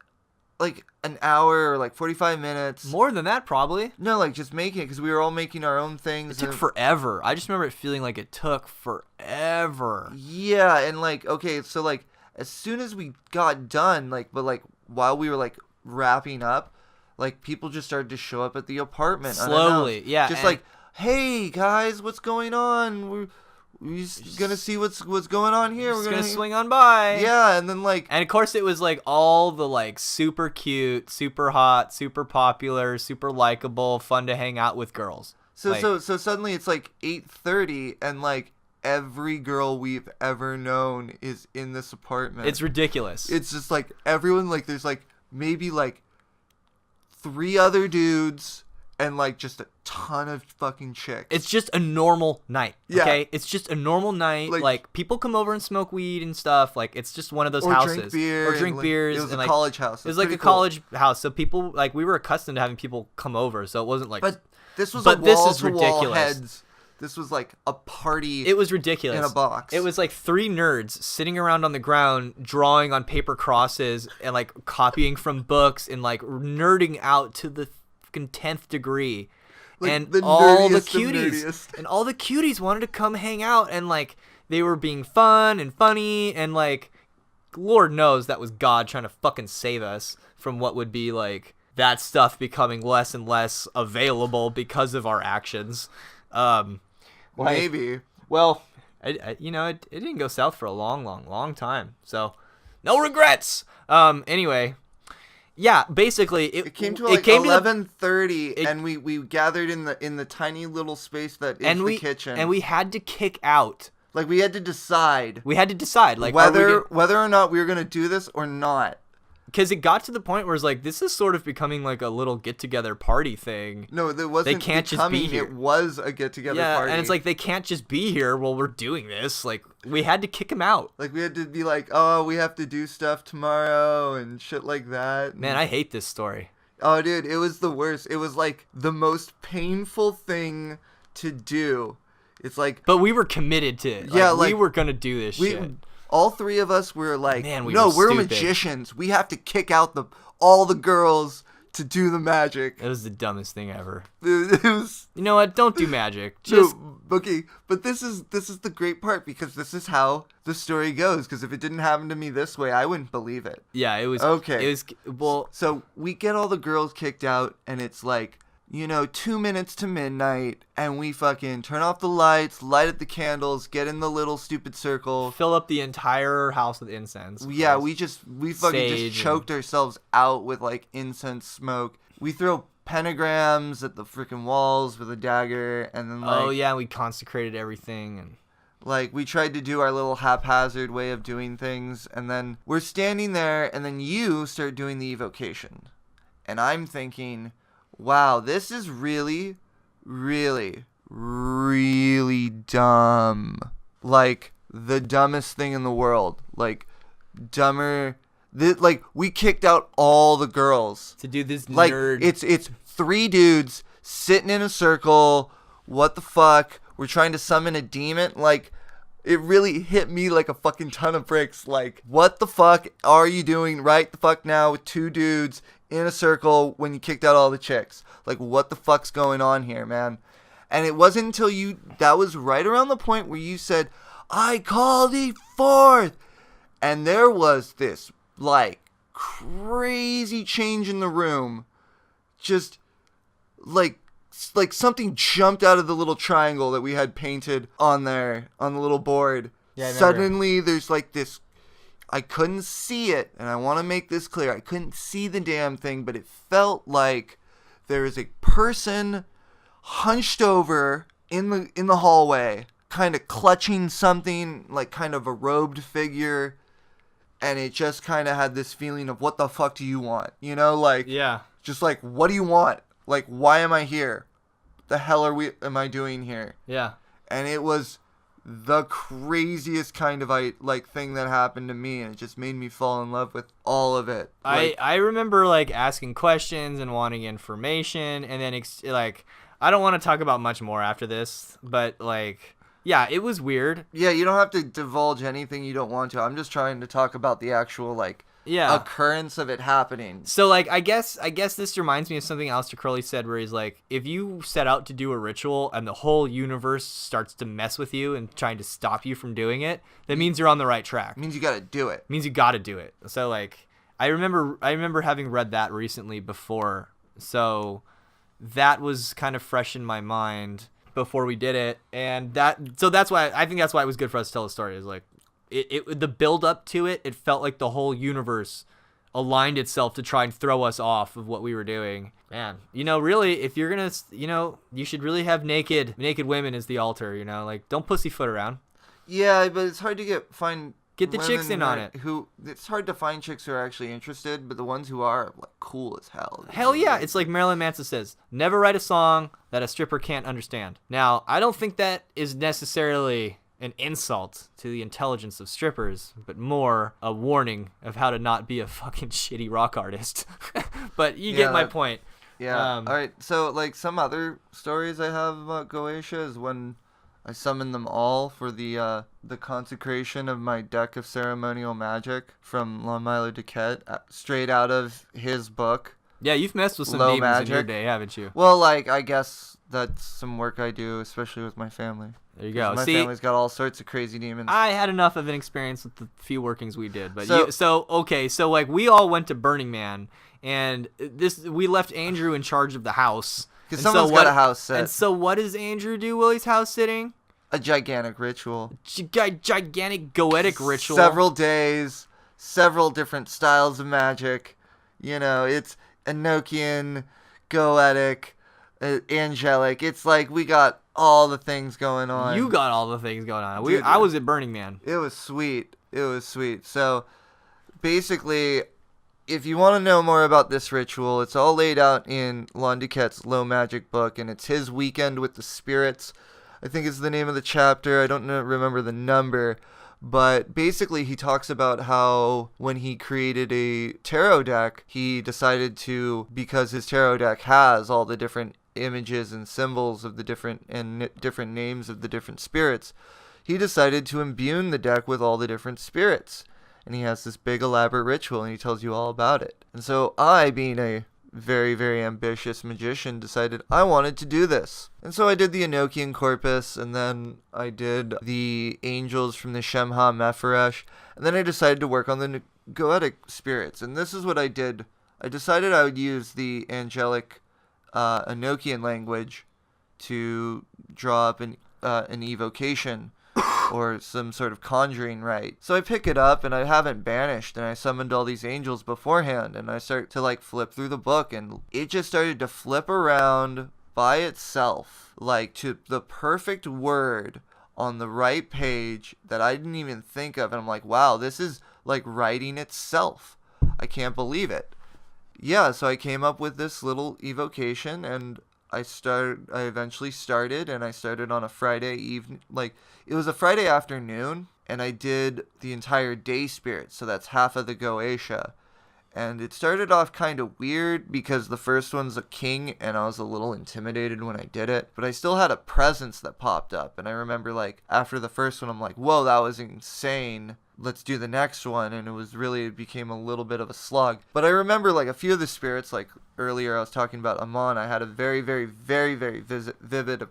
an hour or like 45 minutes. More than that, probably. No, like just making it because we were all making our own things. It took forever. I just remember it feeling like it took forever. Yeah, and like, okay, so like as soon as we got done, like, but like while we were like wrapping up, like people just started to show up at the apartment. Slowly, yeah. Just like, hey guys, what's going on? We're just gonna see what's going on here. We're gonna swing on by. Yeah, and then like, and of course it was like all the like super cute, super hot, super popular, super likable, fun to hang out with girls. So like, so suddenly it's like 8:30, and like every girl we've ever known is in this apartment. It's ridiculous. It's just like everyone, like there's like maybe like 3 other dudes. And, like, just a ton of fucking chicks. It's just a normal night, okay? Yeah. It's just a normal night. Like, people come over and smoke weed and stuff. Like, it's just one of those houses. Drink beer. Or drink beers. It was a college house. It was like a college house. So people, like, we were accustomed to having people come over. So it wasn't like... But this was a wall-to-wall heads. This was like a party. It was ridiculous. In a box. It was like 3 nerds sitting around on the ground drawing on paper crosses and, like, copying from books and, like, nerding out to the 10th degree, like and all the cuties wanted to come hang out, and like they were being fun and funny, and like Lord knows that was God trying to fucking save us from what would be like that stuff becoming less and less available because of our actions. Maybe. Well, it didn't go south for a long time, so no regrets. Anyway. Yeah, basically it came to like 11:30, and we gathered in the tiny little space that is the kitchen, and we had to kick out. Like we had to decide. Like whether or not we were gonna do this or not. Because it got to the point where it's like, this is sort of becoming like a little get-together party thing. No, it wasn't. They can't just be here. It was a get-together party. And it's like, they can't just be here while we're doing this. Like, we had to kick him out. Like, we had to be like, oh, we have to do stuff tomorrow and shit like that. Man, I hate this story. Oh, dude, it was the worst. It was like the most painful thing to do. It's like... But we were committed to it. Yeah, like we were going to do this shit. All 3 of us were like, man, we're magicians. We have to kick out all the girls to do the magic. It was the dumbest thing ever. It was... You know what? Don't do magic. Just... No, okay, but this is the great part, because this is how the story goes. Because if it didn't happen to me this way, I wouldn't believe it. Yeah, it was... Okay. It was... Well... So we get all the girls kicked out, and it's like 2 minutes to midnight, and we fucking turn off the lights, light up the candles, get in the little stupid circle. Fill up the entire house with incense. Yeah, we fucking just choked ourselves out with, like, incense smoke. We throw pentagrams at the freaking walls with a dagger, and then, like... Oh, yeah, we consecrated everything, and... Like, we tried to do our little haphazard way of doing things, and then we're standing there, and then you start doing the evocation. And I'm thinking... Wow, this is really, really, really dumb. Like, the dumbest thing in the world. Like, dumber... we kicked out all the girls. To do this nerd... Like, it's 3 dudes sitting in a circle. What the fuck? We're trying to summon a demon. Like, it really hit me like a fucking ton of bricks. Like, what the fuck are you doing right the fuck now with 2 dudes in a circle when you kicked out all the chicks? Like, what the fuck's going on here, man? And it wasn't until that was right around the point where you said, I call thee forth. And there was this, like, crazy change in the room. Just, like something jumped out of the little triangle that we had painted on there, on the little board. Yeah, suddenly there's, like, this... I couldn't see it, and I want to make this clear. I couldn't see the damn thing, but it felt like there is a person hunched over in the hallway, kind of clutching something, like kind of a robed figure, and it just kind of had this feeling of, what the fuck do you want? Like, yeah, just like, what do you want? Like, why am I here? What the hell am I doing here? Yeah. And it was the craziest kind of thing that happened to me, and it just made me fall in love with all of it. I remember, like, asking questions and wanting information, and then I don't want to talk about much more after this, but, like, yeah, it was weird. Yeah, you don't have to divulge anything you don't want to. I'm just trying to talk about the actual, like, occurrence of it happening. So, like, I guess this reminds me of something Aleister Crowley said, where he's like, if you set out to do a ritual and the whole universe starts to mess with you and trying to stop you from doing it, that means you're on the right track. It means you gotta do it. So, like, I remember having read that recently before, so that was kind of fresh in my mind before we did it, and that's why it was good for us to tell the story. Is like, the build up to it felt like the whole universe aligned itself to try and throw us off of what we were doing. Man, really, if you're gonna, you should really have naked women as the altar. Like, don't pussyfoot around. Yeah, but it's hard to get the chicks in on it. It's hard to find chicks who are actually interested, but the ones who are, like, cool as hell. Hell yeah, it's like Marilyn Manson says, never write a song that a stripper can't understand. Now, I don't think that is necessarily an insult to the intelligence of strippers, but more a warning of how to not be a fucking shitty rock artist. But you get my point. Yeah. All right. So, like, some other stories I have about Goetia is when I summoned them all for the consecration of my deck of ceremonial magic from Lemegeton, straight out of his book. Yeah, you've messed with some demons in your day, haven't you? Well, like, I guess that's some work I do, especially with my family. There you go. My family's got all sorts of crazy demons. I had enough of an experience with the few workings we did, but so like, we all went to Burning Man, and we left Andrew in charge of the house. Because someone's got a house set. And so what does Andrew do while he's house sitting? A gigantic ritual. Gigantic goetic ritual. Several days, several different styles of magic. It's Enochian, goetic, angelic. It's like we got all the things going on. You got all the things going on. I was at Burning Man. It was sweet. So, basically, if you want to know more about this ritual, it's all laid out in Lon Duquette's Low Magic book, and it's his weekend with the spirits. I think is the name of the chapter. I don't remember the number. But basically, he talks about how when he created a tarot deck, he decided to, because his tarot deck has all the different images and symbols of the different names of the different spirits, he decided to imbue the deck with all the different spirits. And he has this big elaborate ritual, and he tells you all about it. And so I, being a very, very ambitious magician, decided I wanted to do this. And so I did the Enochian corpus, and then I did the angels from the Shemha Mephiresh, and then I decided to work on the goetic spirits. And this is what I did. I decided I would use the angelic Enochian language to draw up an evocation or some sort of conjuring rite. So I pick it up, and I haven't banished, and I summoned all these angels beforehand, and I start to like flip through the book, and it just started to flip around by itself, like to the perfect word on the right page that I didn't even think of, and I'm like, wow, this is like writing itself. I can't believe it. Yeah, so I came up with this little evocation, and I eventually started, and I started on a Friday evening, like it was a Friday afternoon, and I did the entire day spirit, so that's half of the Goetia. And it started off kind of weird because the first one's a king, and I was a little intimidated when I did it, but I still had a presence that popped up. And I remember, like, after the first one, I'm like, whoa, that was insane. Let's do the next one. And it became a little bit of a slug. But I remember, like, a few of the spirits, like earlier I was talking about Amon, I had a very, very, very, very vivid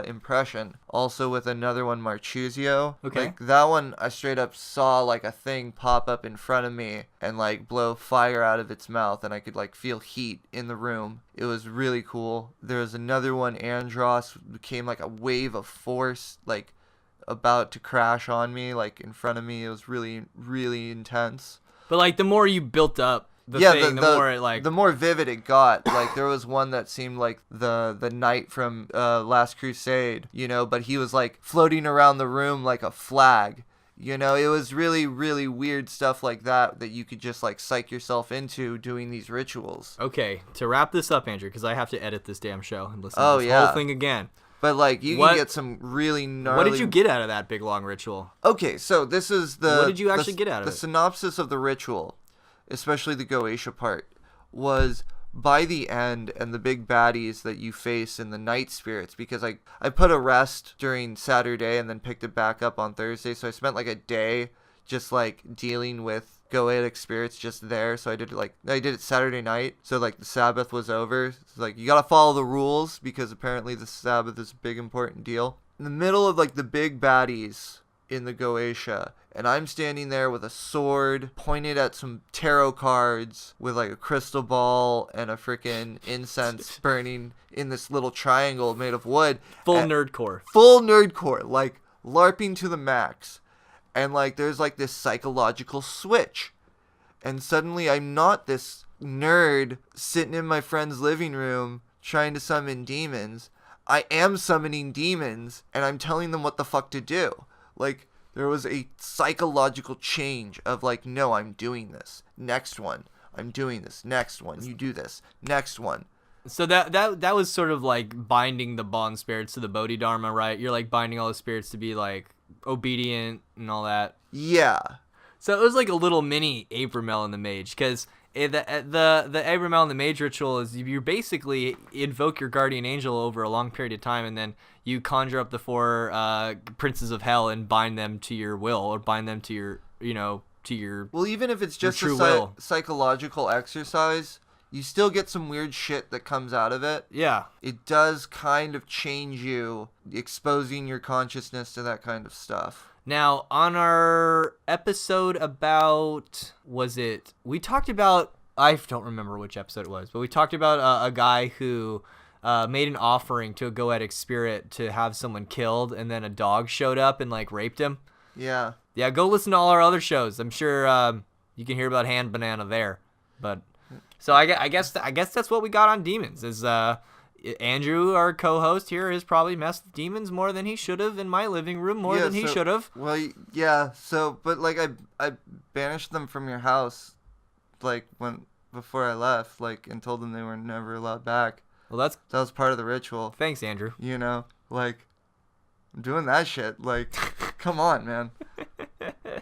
impression. Also with another one, Marchusio. Okay. Like, that one, I straight up saw, like, a thing pop up in front of me and, like, blow fire out of its mouth, and I could, like, feel heat in the room. It was really cool. There was another one, Andros, became, like, a wave of force, like, about to crash on me, like, in front of me. It was really, really intense. But, like, the more you built up the thing, the more it, like... The more vivid it got. Like, there was one that seemed like the knight from Last Crusade, you know, but he was, like, floating around the room like a flag. You know, it was really, really weird stuff like that you could just, like, psych yourself into doing these rituals. Okay, to wrap this up, Andrew, because I have to edit this damn show and listen to this whole thing again. But, like, you can get some really gnarly... What did you get out of that big, long ritual? Okay, so this is the... What did you actually get out of it? The synopsis of the ritual, especially the Goetia part, was by the end and the big baddies that you face in the night spirits, because I put a rest during Saturday and then picked it back up on Thursday, so I spent, like, a day just, like, dealing with Goetic spirits just there. So I did it Saturday night, so, like, the Sabbath was over. So, like, you gotta follow the rules because apparently the Sabbath is a big important deal. In the middle of, like, the big baddies in the Goetia, and I'm standing there with a sword pointed at some tarot cards with, like, a crystal ball and a freaking incense burning in this little triangle made of wood. Full nerdcore, like, LARPing to the max. And, like, there's, like, this psychological switch. And suddenly I'm not this nerd sitting in my friend's living room trying to summon demons. I am summoning demons, and I'm telling them what the fuck to do. Like, there was a psychological change of, like, no, I'm doing this. Next one. I'm doing this. Next one. You do this. Next one. So that was sort of like binding the bond spirits to the bodhidharma, right? You're, like, binding all the spirits to be, like, obedient and all that. Yeah. So it was like a little mini Abramelin the Mage, because the Abramelin the Mage ritual is you basically invoke your guardian angel over a long period of time, and then you conjure up the 4 princes of hell and bind them to your will, or bind them to your, you know, to your... Well, even if it's just a psychological exercise, you still get some weird shit that comes out of it. Yeah. It does kind of change you, exposing your consciousness to that kind of stuff. Now, on our episode about, we talked about, I don't remember which episode it was, but we talked about a guy who made an offering to a Goetic spirit to have someone killed, and then a dog showed up and, like, raped him. Yeah. Yeah, go listen to all our other shows. I'm sure you can hear about Hand Banana there. But so I guess that's what we got on demons. Is Andrew, our co-host here, has probably messed with demons more than he should have in my living room, more than he should have. Well, yeah. So, but, like, I banished them from your house, like, before I left, like, and told them they were never allowed back. Well, that was part of the ritual. Thanks, Andrew. You know, like, I'm doing that shit. Like, come on, man.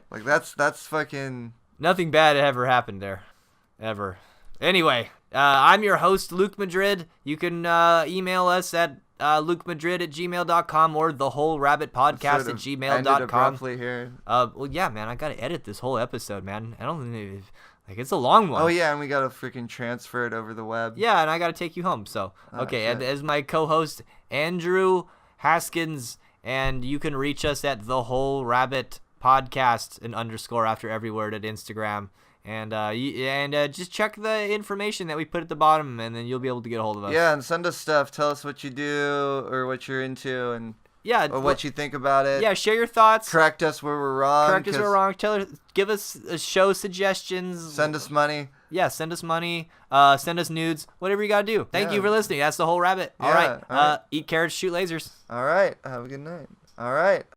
Like, that's fucking... Nothing bad ever happened there. Ever. Anyway, I'm your host, Luke Madrid. You can email us at lukemadrid@gmail.com or thewholerabbitpodcast@gmail.com. Here. Well, yeah, man, I gotta edit this whole episode, man. I don't think it's a long one. Oh yeah, and we gotta freaking transfer it over the web. Yeah, and I gotta take you home. So okay, and as my co-host Andrew Haskins, and you can reach us at thewholerabbitpodcast _, after every word, at Instagram. And just check the information that we put at the bottom, and then you'll be able to get a hold of us. Yeah, and send us stuff. Tell us what you do or what you're into, and or what you think about it. Yeah, share your thoughts. Correct us where we're wrong. Give us show suggestions. Send us money. Yeah, send us money. Send us nudes. Whatever you gotta do. Thank you for listening. That's the whole rabbit. All right. Eat carrots, shoot lasers. All right. Have a good night. All right.